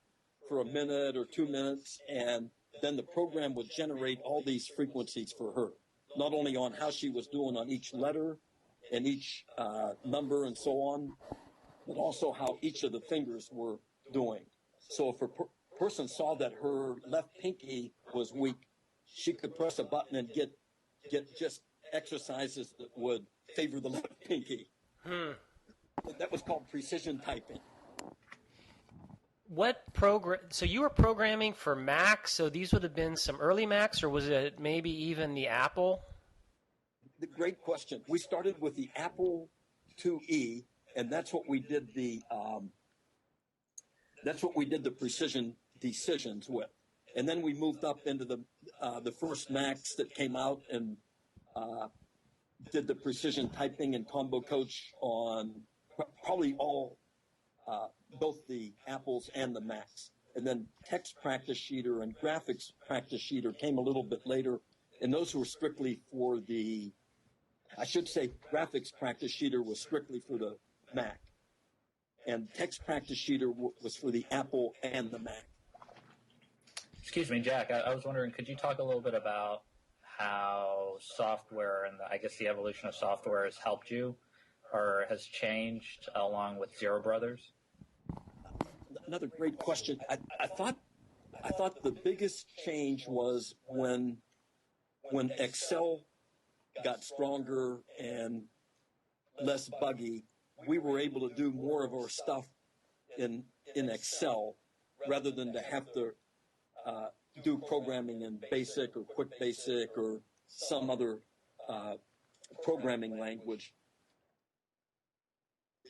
for a minute or 2 minutes, and then the program would generate all these frequencies for her, not only on how she was doing on each letter and each number and so on, but also how each of the fingers were doing. So if a person saw that her left pinky was weak, she could press a button and get just exercises that would favor the left pinky. That was called precision typing. What program? So you were programming for Macs. So these would have been some early Macs, or was it maybe even the Apple? The great question. We started with the Apple IIe, and that's what we did the precision decisions with. And then we moved up into the first Macs that came out and did the precision typing and combo coach on probably all. Both the Apples and the Macs. And then Text Practice Sheeter and Graphics Practice Sheeter came a little bit later, and those were strictly for Graphics Practice Sheeter was strictly for the Mac. And Text Practice Sheeter was for the Apple and the Mac. Excuse me, Jack, I was wondering, could you talk a little bit about how software and the evolution of software has helped you or has changed along with Zero Brothers? Another great question. I thought the biggest change was when Excel got stronger and less buggy, we were able to do more of our stuff in Excel rather than to have to do programming in BASIC or Quick Basic or some other programming language.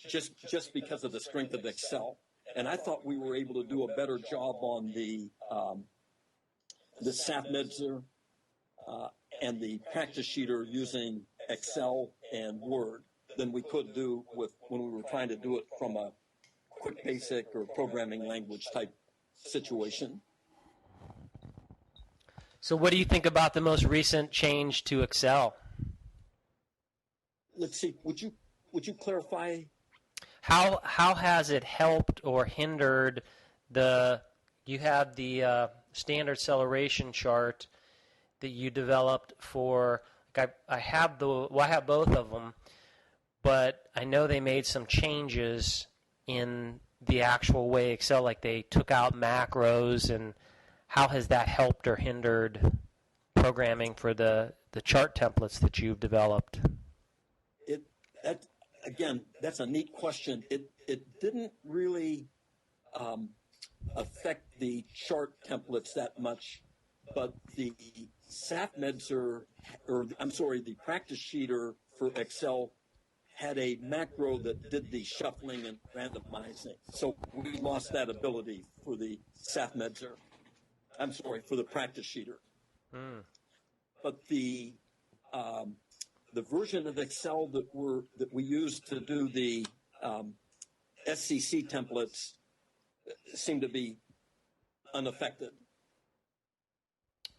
Just because of the strength of Excel. And I thought we were able to do a better job on the SAP-Midzer and the Practice Sheeter using Excel and Word than we could do when we were trying to do it from a Quick Basic or programming language type situation. So what do you think about the most recent change to Excel? Let's see. Would you clarify? How has it helped or hindered the? You have the standard acceleration chart that you developed for. Like I have I have both of them, but I know they made some changes in the actual way Excel, like they took out macros, and how has that helped or hindered programming for the chart templates that you've developed? That again, that's a neat question. It didn't really affect the chart templates that much, but the SAFMEDSer, or I'm sorry, the practice sheeter for Excel had a macro that did the shuffling and randomizing. So we lost that ability for the SAFMEDSer. I'm sorry, for the practice sheeter. But the version of Excel that we used to do the SCC templates seem to be unaffected.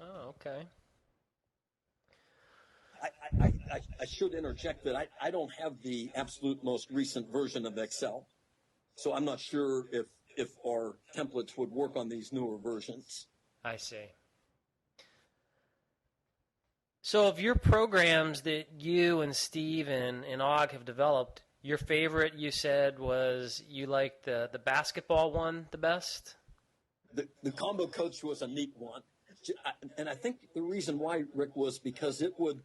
Oh, okay. I should interject that I don't have the absolute most recent version of Excel, so I'm not sure if our templates would work on these newer versions. I see. So of your programs that you and Steve and Og have developed, your favorite, you said, was you liked the basketball one the best? The combo coach was a neat one. And I think the reason why, Rick, was because it would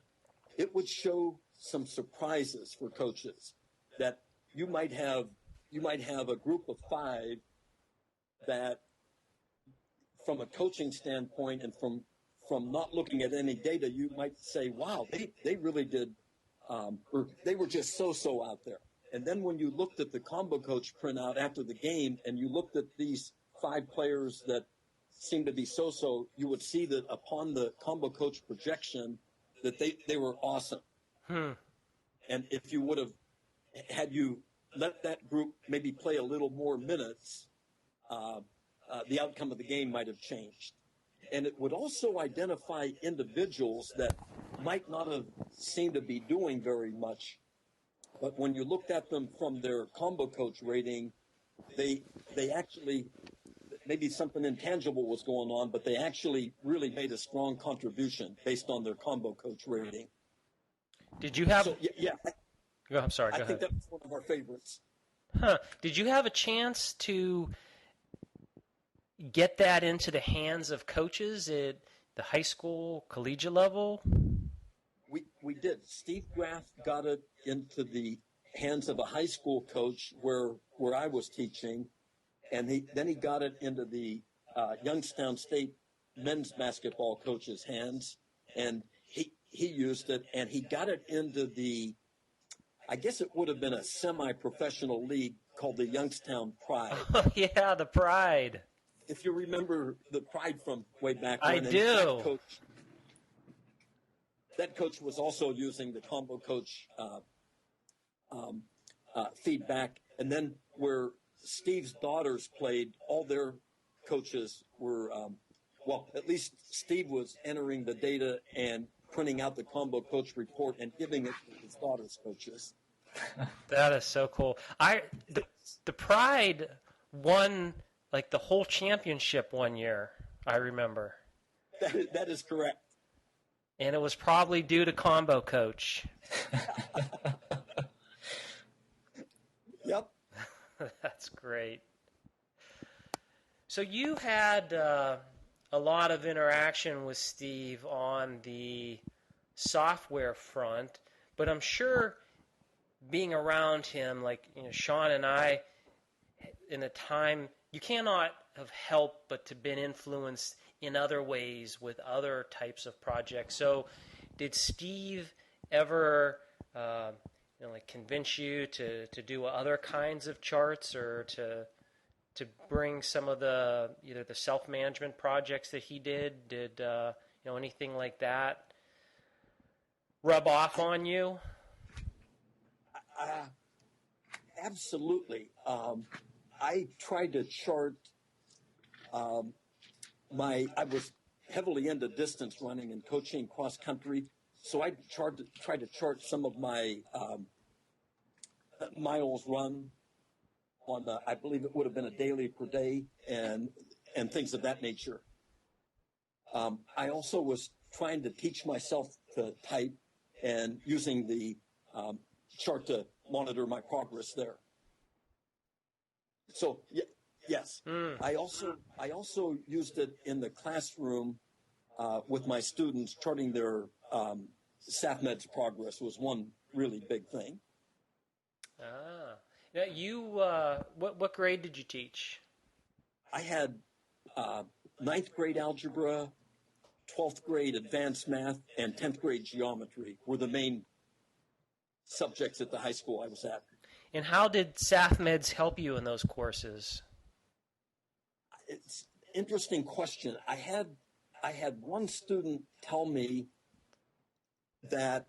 show some surprises for coaches, that you might have a group of 5 that, from a coaching standpoint and from not looking at any data, you might say, wow, they really did, or they were just so out there. And then when you looked at the combo coach printout after the game and you looked at these 5 players that seemed to be so, you would see that upon the combo coach projection that they were awesome. And if you would have, had you let that group maybe play a little more minutes, the outcome of the game might have changed. And it would also identify individuals that might not have seemed to be doing very much, but when you looked at them from their combo coach rating, they actually, maybe something intangible was going on, but they actually really made a strong contribution based on their combo coach rating. Did you have? So, yeah. I'm sorry. Go I think ahead. that was one of our favorites. Did you have a chance to get that into the hands of coaches at the high school, collegiate level? We did. Steve Graff got it into the hands of a high school coach where I was teaching, and then he got it into the Youngstown State men's basketball coach's hands, and he used it, and he got it into the, I guess it would have been a semi-professional league called the Youngstown Pride. Oh, yeah, the Pride. If you remember the Pride from way back I when. do. That coach was also using the combo coach feedback. And then where Steve's daughters played, all their coaches were, well, at least Steve was entering the data and printing out the combo coach report and giving it to his daughter's coaches. That is so cool. The Pride won like the whole championship one year, I remember. That is correct. And it was probably due to combo coach. Yep. That's great. So you had a lot of interaction with Steve on the software front, but I'm sure being around him, like Sean and I, in a time, you cannot have helped but to been influenced in other ways with other types of projects. So did Steve ever like convince you to do other kinds of charts, or to bring some of the either the self-management projects that he did anything like that rub off on you? Absolutely. I tried to chart I was heavily into distance running and coaching cross country, so I tried to chart some of my miles run on I believe it would have been a daily per day and things of that nature. I also was trying to teach myself to type and using the chart to monitor my progress there. So yes, I also used it in the classroom with my students. Charting their SAFMED's progress was one really big thing. Now you, what grade did you teach? I had 9th grade algebra, 12th grade advanced math, and 10th grade geometry were the main subjects at the high school I was at. And how did SAFMEDS help you in those courses? It's an interesting question. I had one student tell me that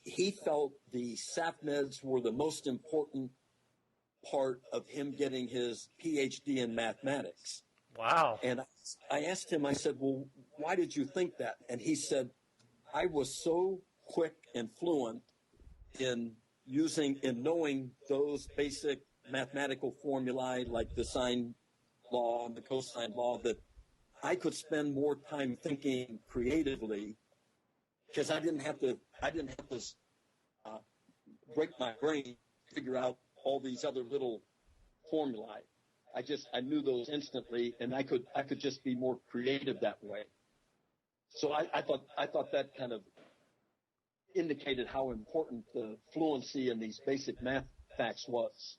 he felt the SAFMEDs were the most important part of him getting his PhD in mathematics. Wow. And I asked him, I said, well, why did you think that? And he said, I was so quick and fluent in knowing those basic mathematical formulae like the sine law and the cosine law that I could spend more time thinking creatively because I didn't have to break my brain to figure out all these other little formulae. I knew those instantly, and I could just be more creative that way. So I thought that kind of indicated how important the fluency in these basic math facts was.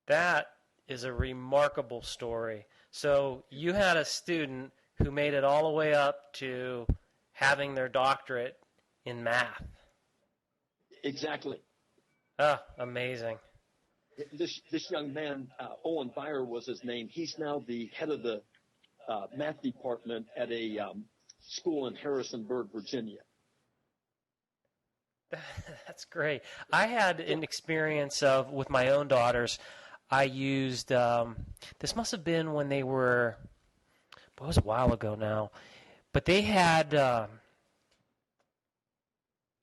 That is a remarkable story. So you had a student who made it all the way up to having their doctorate in math. Exactly. Amazing. This young man, Owen Byer was his name. He's now the head of the math department at a school in Harrisonburg, Virginia. That's great. I had an experience with my own daughters. I used, this must have been when they were, it was a while ago now, but they had, I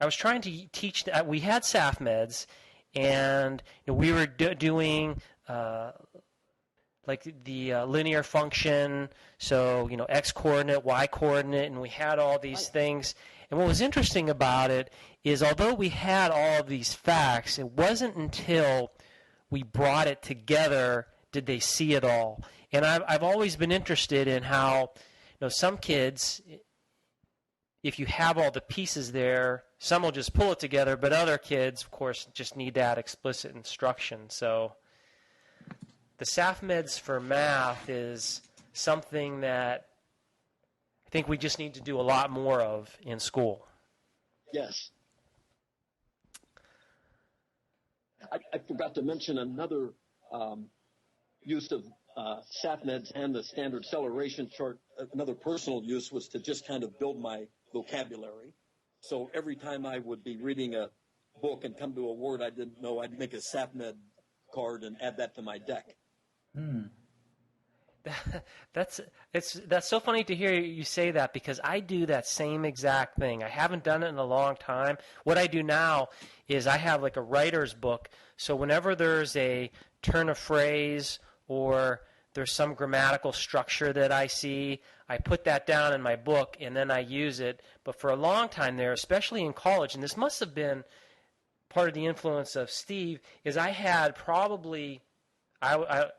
was trying to teach, we had SAFMEDs, and we were doing like the linear function, so x coordinate, y coordinate, and we had all these things. And what was interesting about it is, although we had all of these facts, it wasn't until we brought it together did they see it all. And I've always been interested in how some kids, if you have all the pieces there, some will just pull it together, but other kids, of course, just need that explicit instruction. So the SAFMEDs for math is something that I think we just need to do a lot more of in school. Yes. I forgot to mention another use of SAFMEDs and the standard acceleration chart. Another personal use was to just kind of build my vocabulary. So every time I would be reading a book and come to a word I didn't know, I'd make a SAFMED card and add that to my deck. That's so funny to hear you say that, because I do that same exact thing. I haven't done it in a long time. What I do now is I have like a writer's book, so whenever there's a turn of phrase or there's some grammatical structure that I see, I put that down in my book and then I use it. But for a long time there, especially in college, and this must have been part of the influence of Steve, is I had probably at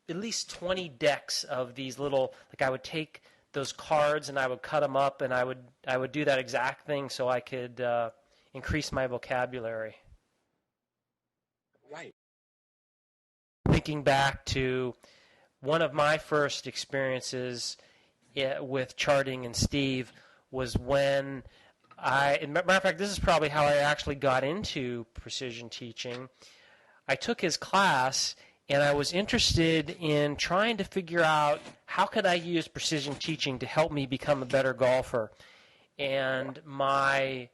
least 20 decks of these little, like I would take those cards and I would cut them up, and I would do that exact thing so I could increase my vocabulary. Right. Thinking back to one of my first experiences with charting and Steve was when as a matter of fact, this is probably how I actually got into precision teaching. I took his class, and I was interested in trying to figure out how could I use precision teaching to help me become a better golfer. And my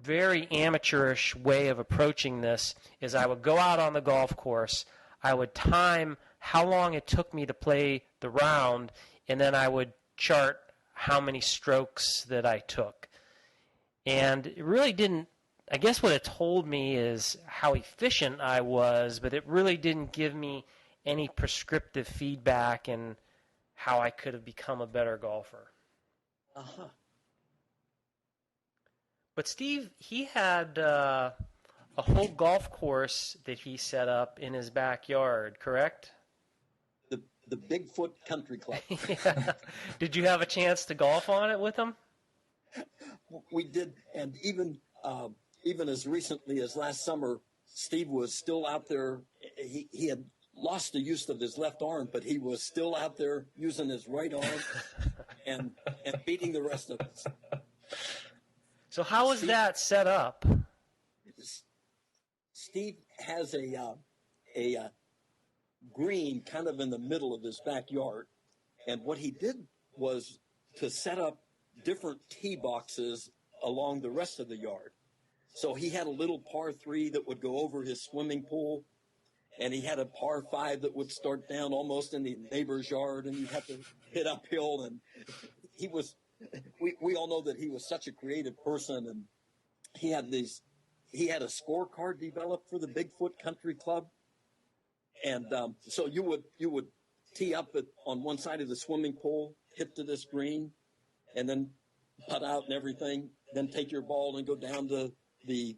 very amateurish way of approaching this is I would go out on the golf course, I would time how long it took me to play the round, and then I would chart how many strokes that I took. And it really didn't I guess what it told me is how efficient I was, but it really didn't give me any prescriptive feedback in how I could have become a better golfer. Uh-huh. But Steve, he had a whole golf course that he set up in his backyard, correct? The Bigfoot Country Club. Yeah. Did you have a chance to golf on it with him? We did, and even as recently as last summer, Steve was still out there. He had lost the use of his left arm, but he was still out there using his right arm and beating the rest of us. So how was that set up? Steve has a green kind of in the middle of his backyard, and what he did was to set up different tee boxes along the rest of the yard. So he had a little par 3 that would go over his swimming pool, and he had a par 5 that would start down almost in the neighbor's yard, and you'd have to hit uphill. And we all know that he was such a creative person, and he had a scorecard developed for the Bigfoot Country Club. And so you would tee up on one side of the swimming pool, hit to this green, and then putt out and everything, then take your ball and go down to the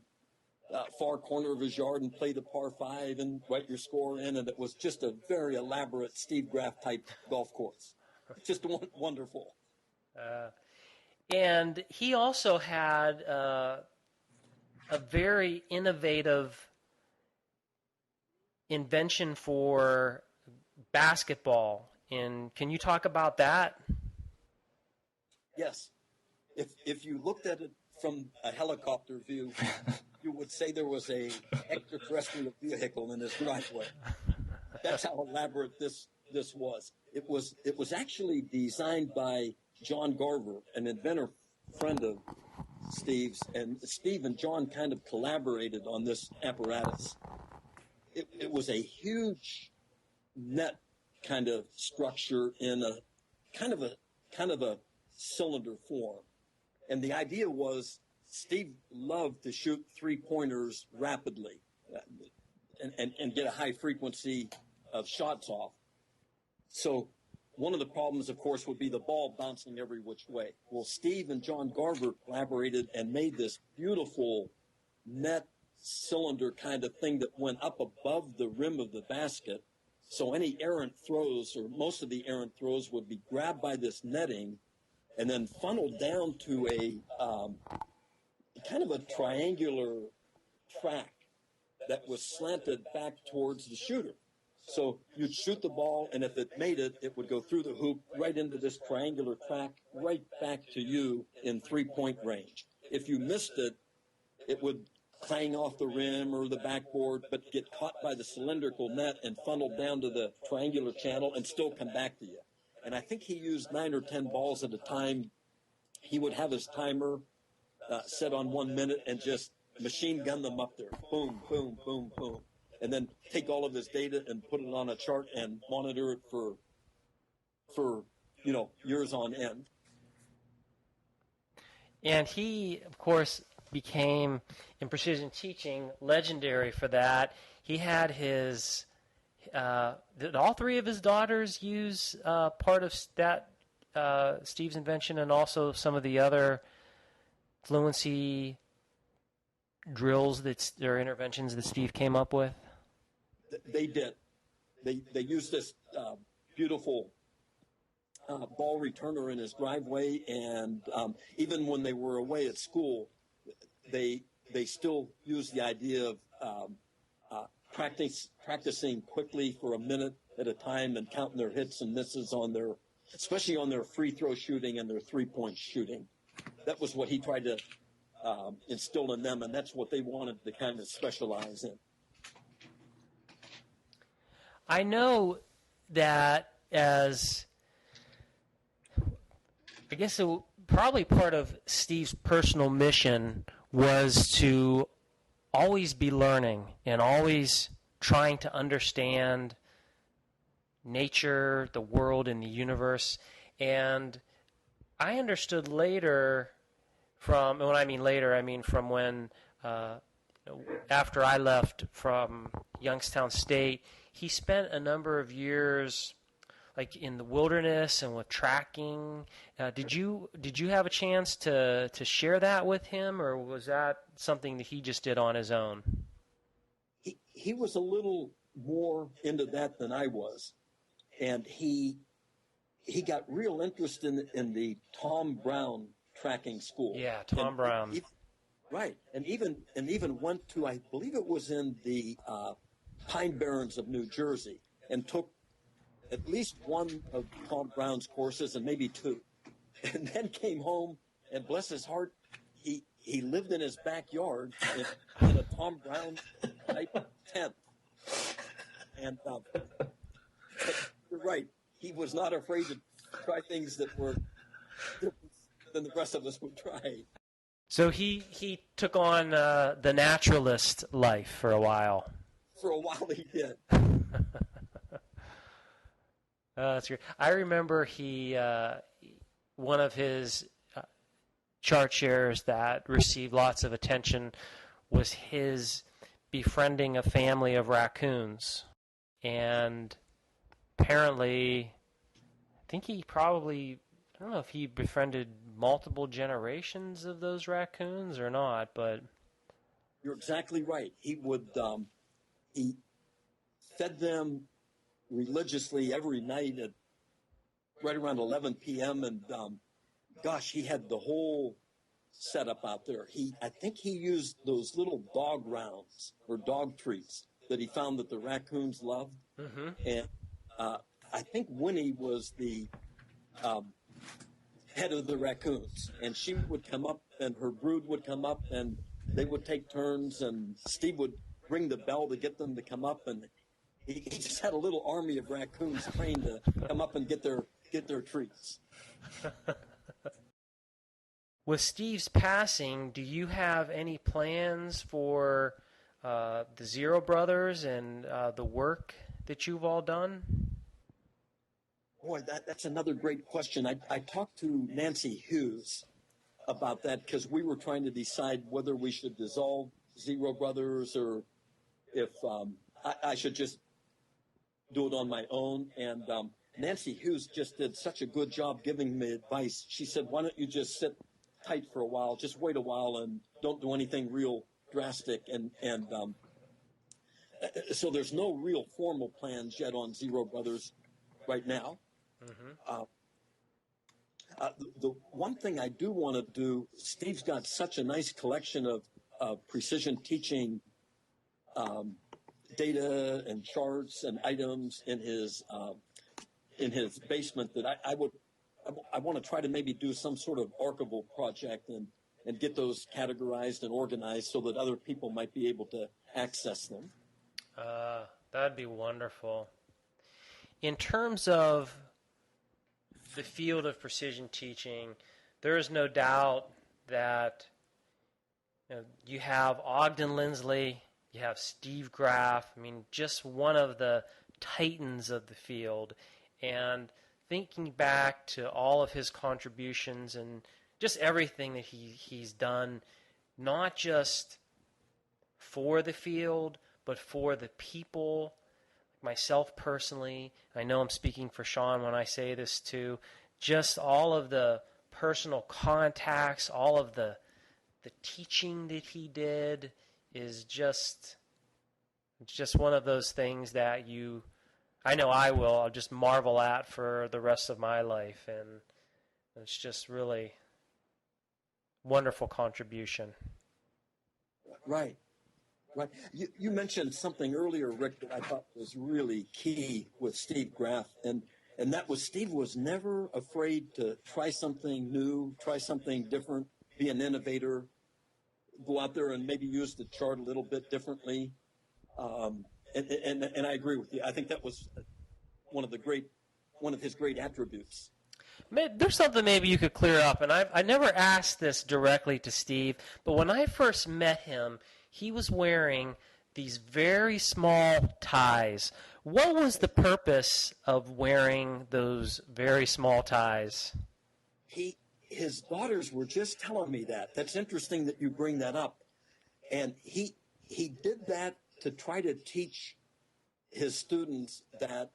far corner of his yard and play the par 5 and write your score in. And it was just a very elaborate Steve Graff type golf course. Just wonderful. And he also had a very innovative invention for basketball. And can you talk about that? Yes. If you looked at it from a helicopter view, you would say there was a extraterrestrial vehicle in his driveway. That's how elaborate this was. It was actually designed by John Garver, an inventor friend of Steve's, and Steve and John kind of collaborated on this apparatus. It was a huge net kind of structure in a kind of a cylinder form. And the idea was Steve loved to shoot 3-pointers rapidly and get a high frequency of shots off. So one of the problems, of course, would be the ball bouncing every which way. Well, Steve and John Garver collaborated and made this beautiful net cylinder kind of thing that went up above the rim of the basket. So any errant throws, or most of the errant throws, would be grabbed by this netting and then funneled down to a kind of a triangular track that was slanted back towards the shooter. So you'd shoot the ball, and if it made it, it would go through the hoop right into this triangular track, right back to you in 3-point range. If you missed it, it would clang off the rim or the backboard, but get caught by the cylindrical net and funneled down to the triangular channel and still come back to you. And I think he used 9 or 10 balls at a time. He would have his timer set on 1 minute and just machine gun them up there. Boom, boom, boom, boom. And then take all of his data and put it on a chart and monitor it for years on end. And he, of course, became, in precision teaching, legendary for that. He had his, did all 3 of his daughters use part of that, Steve's invention, and also some of the other fluency drills or interventions that Steve came up with? They did. They used this beautiful ball returner in his driveway, and even when they were away at school, they still used the idea of practicing quickly for a minute at a time and counting their hits and misses especially on their free throw shooting and their 3-point shooting. That was what he tried to instill in them, and that's what they wanted to kind of specialize in. I know that probably part of Steve's personal mission was to always be learning and always trying to understand nature, the world, and the universe. And I understood later from when after I left from Youngstown State, he spent a number of years like in the wilderness and with tracking. Did you have a chance to share that with him, or was that something that he just did on his own? He was a little more into that than I was, and he got real interest in the Tom Brown tracking school. Yeah, Tom Brown. Right, and even went to, I believe it was in the Pine Barrens of New Jersey, and took at least one of Tom Brown's courses and maybe two, and then came home, and bless his heart, he lived in his backyard in a Tom Brown type tent. And you're right, he was not afraid to try things that were different than the rest of us would try. So he took on the naturalist life for a while. For a while he did. That's great. I remember one of his chart shares that received lots of attention was his befriending a family of raccoons. And apparently, I think he probably, I don't know if he befriended multiple generations of those raccoons or not, but... You're exactly right. He would, he fed them religiously every night at right around 11 p.m. And gosh, he had the whole setup out there. I think he used those little dog rounds or dog treats that he found that the raccoons loved. Mm-hmm. And I think Winnie was the head of the raccoons, and she would come up, and her brood would come up, and they would take turns, and Steve would ring the bell to get them to come up, and he just had a little army of raccoons trained to come up and get their treats. With Steve's passing, do you have any plans for the Zero Brothers and the work that you've all done? Boy, that's another great question. I talked to Nancy Hughes about that because we were trying to decide whether we should dissolve Zero Brothers or if I should just do it on my own. And Nancy Hughes just did such a good job giving me advice. She said, why don't you just sit tight for a while, just wait a while and don't do anything real drastic. And so there's no real formal plans yet on Zero Brothers right now. Mm-hmm. The one thing I do want to do, Steve's got such a nice collection of precision teaching data and charts and items in his basement that I want to try to maybe do some sort of archival project and get those categorized and organized so that other people might be able to access them. That'd be wonderful. In terms of the field of precision teaching, there is no doubt that you have Ogden Lindsley, you have Steve Graff, I mean, just one of the titans of the field. And thinking back to all of his contributions and just everything that he's done, not just for the field, but for the people, myself personally, I know I'm speaking for Sean when I say this too, just all of the personal contacts, all of the teaching that he did is just one of those things that I know I'll just marvel at for the rest of my life, and it's just really wonderful contribution. Right. Right. You mentioned something earlier, Rick, that I thought was really key with Steve Graff, and that was Steve was never afraid to try something new, try something different, be an innovator, go out there and maybe use the chart a little bit differently. And I agree with you. I think that was one of his great attributes. There's something maybe you could clear up, and I never asked this directly to Steve, but when I first met him, he was wearing these very small ties. What was the purpose of wearing those very small ties? His daughters were just telling me that. That's interesting that you bring that up. And he did that to try to teach his students that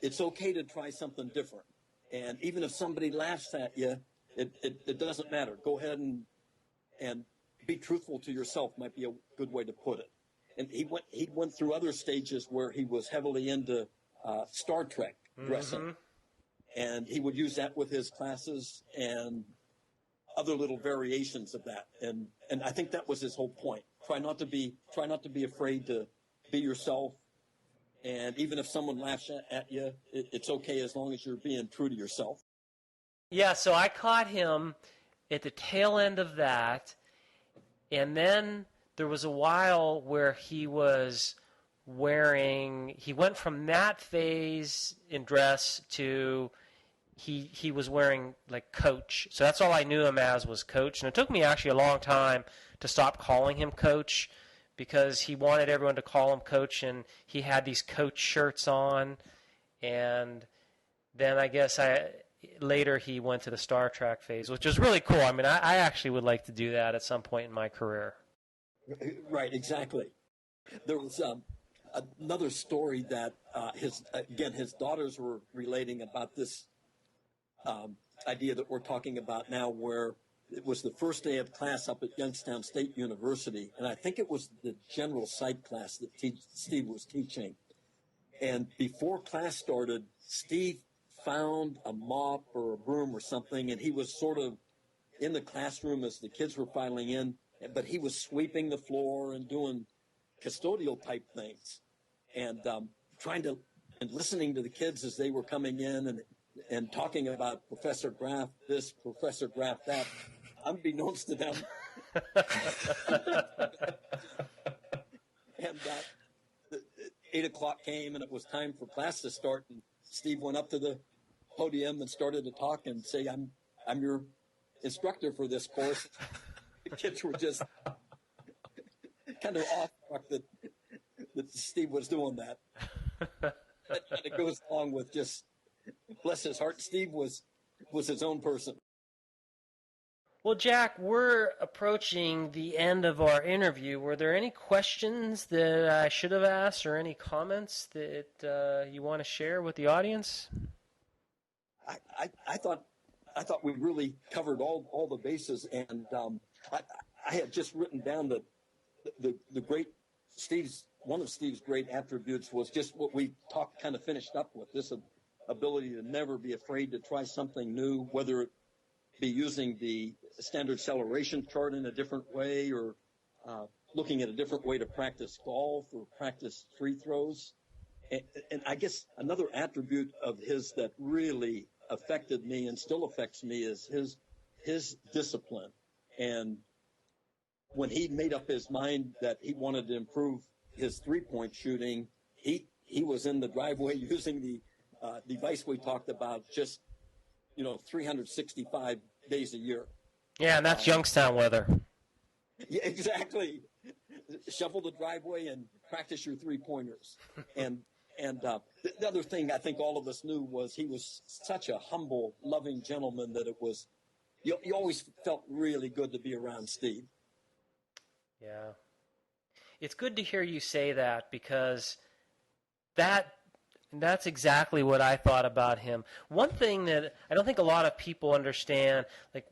it's okay to try something different. And even if somebody laughs at you, it doesn't matter. Go ahead and be truthful to yourself might be a good way to put it. And he went through other stages where he was heavily into Star Trek dressing. And he would use that with his classes and other little variations of that. And I think that was his whole point. Try not to be afraid to be yourself. And even if someone laughs at you, it's okay as long as you're being true to yourself. Yeah, so I caught him at the tail end of that, and then there was a while where he went from that phase in dress to he was wearing like Coach. So that's all I knew him as was Coach. And it took me actually a long time to stop calling him Coach because he wanted everyone to call him Coach, and he had these Coach shirts on. And then I guess later he went to the Star Trek phase, which is really cool. I mean, I actually would like to do that at some point in my career. Right, exactly. There was another story that his daughters were relating about this idea that we're talking about now, where it was the first day of class up at Youngstown State University, and I think it was the general psych class that Steve was teaching. And before class started, Steve found a mop or a broom or something, and he was sort of in the classroom as the kids were filing in, but he was sweeping the floor and doing custodial type things, and listening to the kids as they were coming in and talking about Professor Graff this, Professor Graff that, unbeknownst to them. And 8 o'clock came, and it was time for class to start, and Steve went up to the podium and started to talk and say, I'm your instructor for this course. The kids were just kind of awestruck that Steve was doing that. That kind of goes along with just, bless his heart, Steve was his own person. Well, Jack, we're approaching the end of our interview. Were there any questions that I should have asked or any comments that you want to share with the audience? I thought we really covered all the bases, and I had just written down that the great one of Steve's great attributes was just what we kind of finished up with, this ability to never be afraid to try something new, whether it be using the standard acceleration chart in a different way or looking at a different way to practice golf or practice free throws. And I guess another attribute of his that really affected me and still affects me is his discipline. And when he made up his mind that he wanted to improve his three-point shooting, he was in the driveway using the device we talked about, just 365 days a year. Yeah, and that's Youngstown weather. Yeah, exactly. Shovel the driveway and practice your three-pointers. And the other thing I think all of us knew was he was such a humble, loving gentleman that it was you always felt really good to be around Steve. Yeah. It's good to hear you say that, because that's exactly what I thought about him. One thing that I don't think a lot of people understand, like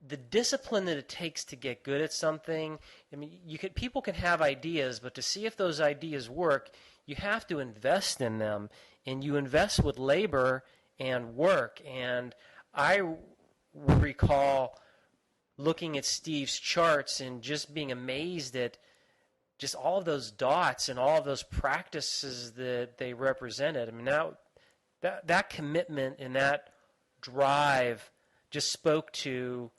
the discipline that it takes to get good at something. I mean, people can have ideas, but to see if those ideas work, you have to invest in them, and you invest with labor and work. And I recall looking at Steve's charts and just being amazed at just all of those dots and all of those practices that they represented. I mean, that commitment and that drive just spoke to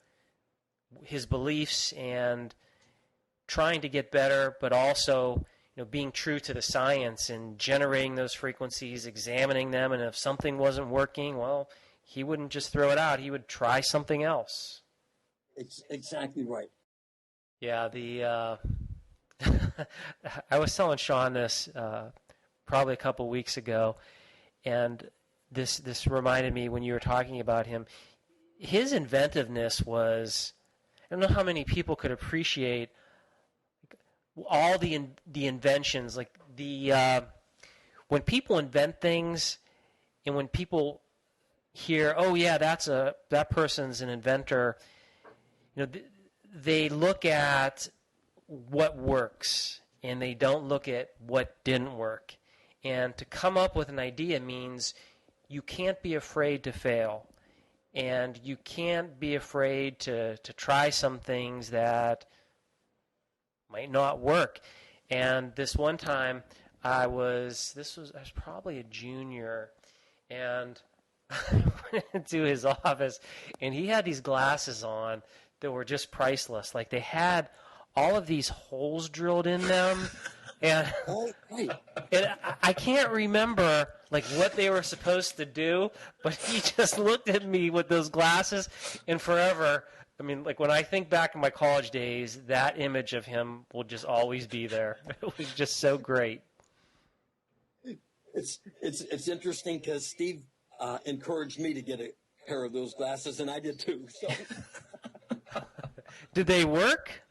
his beliefs and trying to get better, but also being true to the science and generating those frequencies, examining them, and if something wasn't working, well, he wouldn't just throw it out. He would try something else. It's exactly right. Yeah, I was telling Sean this probably a couple weeks ago, and this reminded me when you were talking about him. His inventiveness was, I don't know how many people could appreciate all the inventions, like when people invent things, and when people hear, oh yeah, that person's an inventor, they look at what works and they don't look at what didn't work. And to come up with an idea means you can't be afraid to fail, and you can't be afraid to try some things that might not work. And this one time I was probably a junior, and I went into his office, and he had these glasses on that were just priceless. Like, they had all of these holes drilled in them, and, and I can't remember like what they were supposed to do, but he just looked at me with those glasses, and forever, I mean, like, when I think back in my college days, that image of him will just always be there. It was just so great. It's interesting because Steve encouraged me to get a pair of those glasses, and I did too. So Did they work?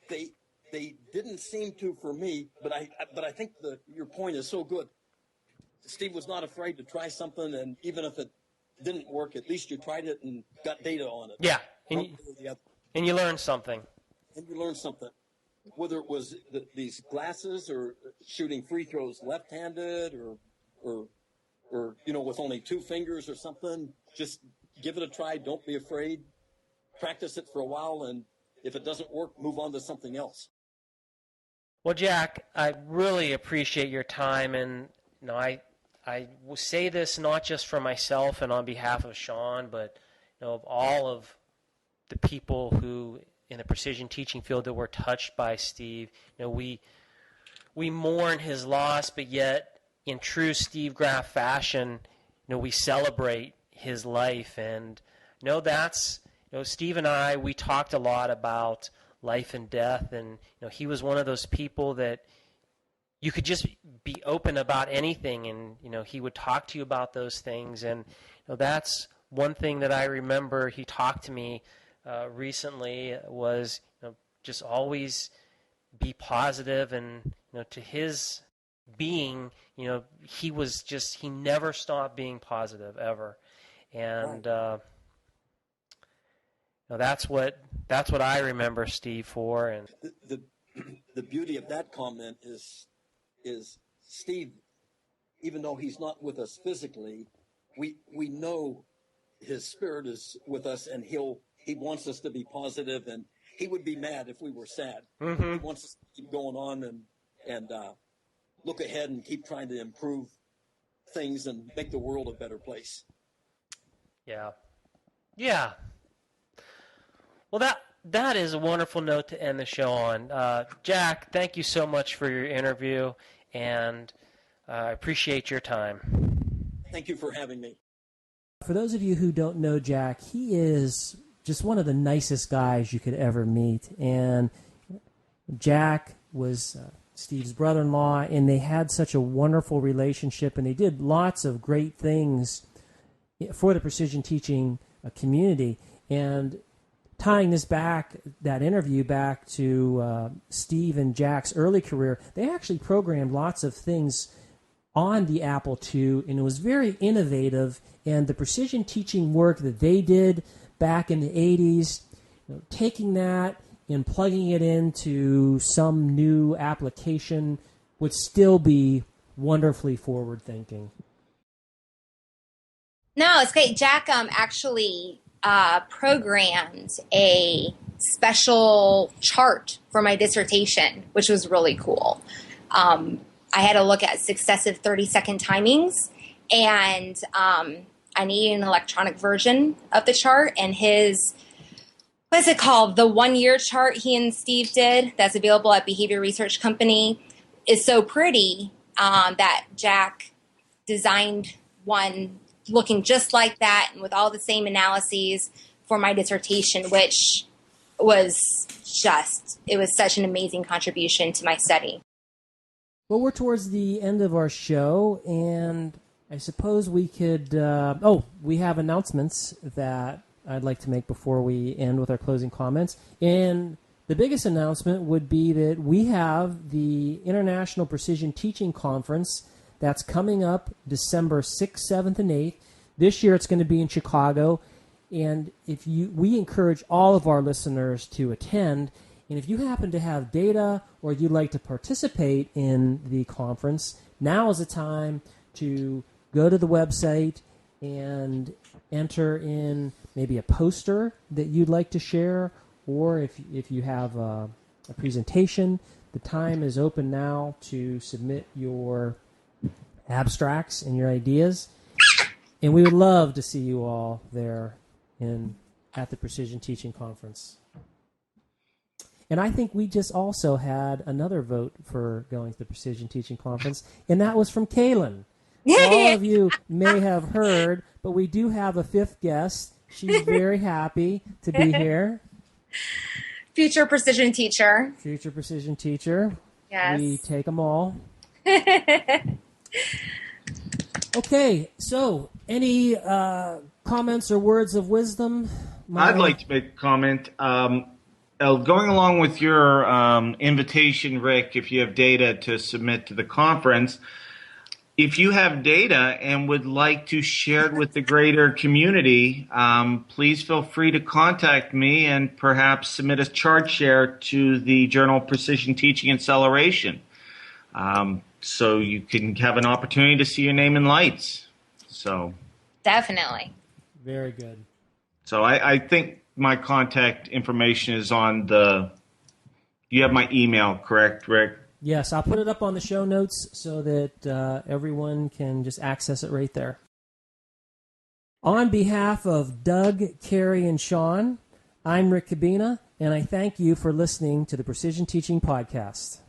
They didn't seem to for me, but I think your point is so good. Steve was not afraid to try something, and even if it didn't work, at least you tried it and got data on it. Yeah, and you learned something. And you learned something. Whether it was these glasses or shooting free throws left-handed or with only 2 fingers or something, just give it a try. Don't be afraid. Practice it for a while, and if it doesn't work, move on to something else. Well, Jack, I really appreciate your time, and I will say this not just for myself and on behalf of Sean, but of all of the people who in the precision teaching field that were touched by Steve. We mourn his loss, but yet in true Steve Graff fashion, we celebrate his life. And that's Steve and I, we talked a lot about life and death, and he was one of those people that you could just be open about anything, and he would talk to you about those things. And that's one thing that I remember he talked to me recently was just always be positive, and to his being, he never stopped being positive ever. And that's what I remember Steve for. And the beauty of that comment is Steve, even though he's not with us physically, we know his spirit is with us, and he wants us to be positive, and he would be mad if we were sad. Mm-hmm. He wants us to keep going on and look ahead and keep trying to improve things and make the world a better place. Yeah. Well, that is a wonderful note to end the show on. Jack, thank you so much for your interview, and I appreciate your time. Thank you for having me. For those of you who don't know Jack, he is just one of the nicest guys you could ever meet. And Jack was Steve's brother-in-law, and they had such a wonderful relationship, and they did lots of great things for the precision teaching community. And tying that interview back to Steve and Jack's early career, they actually programmed lots of things on the Apple II, and it was very innovative. And the precision teaching work that they did back in the 80s, taking that and plugging it into some new application would still be wonderfully forward-thinking. No, it's great. Jack actually programmed a special chart for my dissertation, which was really cool. I had to look at successive 30-second timings, and I needed an electronic version of the chart, and what's it called? The 1-year chart he and Steve did that's available at Behavior Research Company is so pretty that Jack designed one looking just like that and with all the same analyses for my dissertation, which was it was such an amazing contribution to my study. Well, we're towards the end of our show, and I suppose we could... we have announcements that I'd like to make before we end with our closing comments. In The biggest announcement would be that we have the International Precision Teaching Conference that's coming up December 6th, 7th, and 8th. This year it's going to be in Chicago, and we encourage all of our listeners to attend. And if you happen to have data or you'd like to participate in the conference, now is the time to go to the website and enter in maybe a poster that you'd like to share, or if you have a presentation. The time is open now to submit your abstracts and your ideas. And we would love to see you all there at the Precision Teaching Conference. And I think we just also had another vote for going to the Precision Teaching Conference, and that was from Kaylin. All of you may have heard, but we do have a fifth guest. She's very happy to be here. Future precision teacher. Future precision teacher. Yes. We take them all. Okay, so any comments or words of wisdom? I'd like to make a comment. Going along with your invitation, Rick, if you have data to submit to the conference, if you have data and would like to share it with the greater community, please feel free to contact me and perhaps submit a chart share to the Journal of Precision Teaching Acceleration. So you can have an opportunity to see your name in lights. So Definitely. Very good. So I think my contact information is on you have my email, correct, Rick? Yes, I'll put it up on the show notes so that everyone can just access it right there. On behalf of Doug, Carrie, and Sean, I'm Rick Cabina, and I thank you for listening to the Precision Teaching Podcast.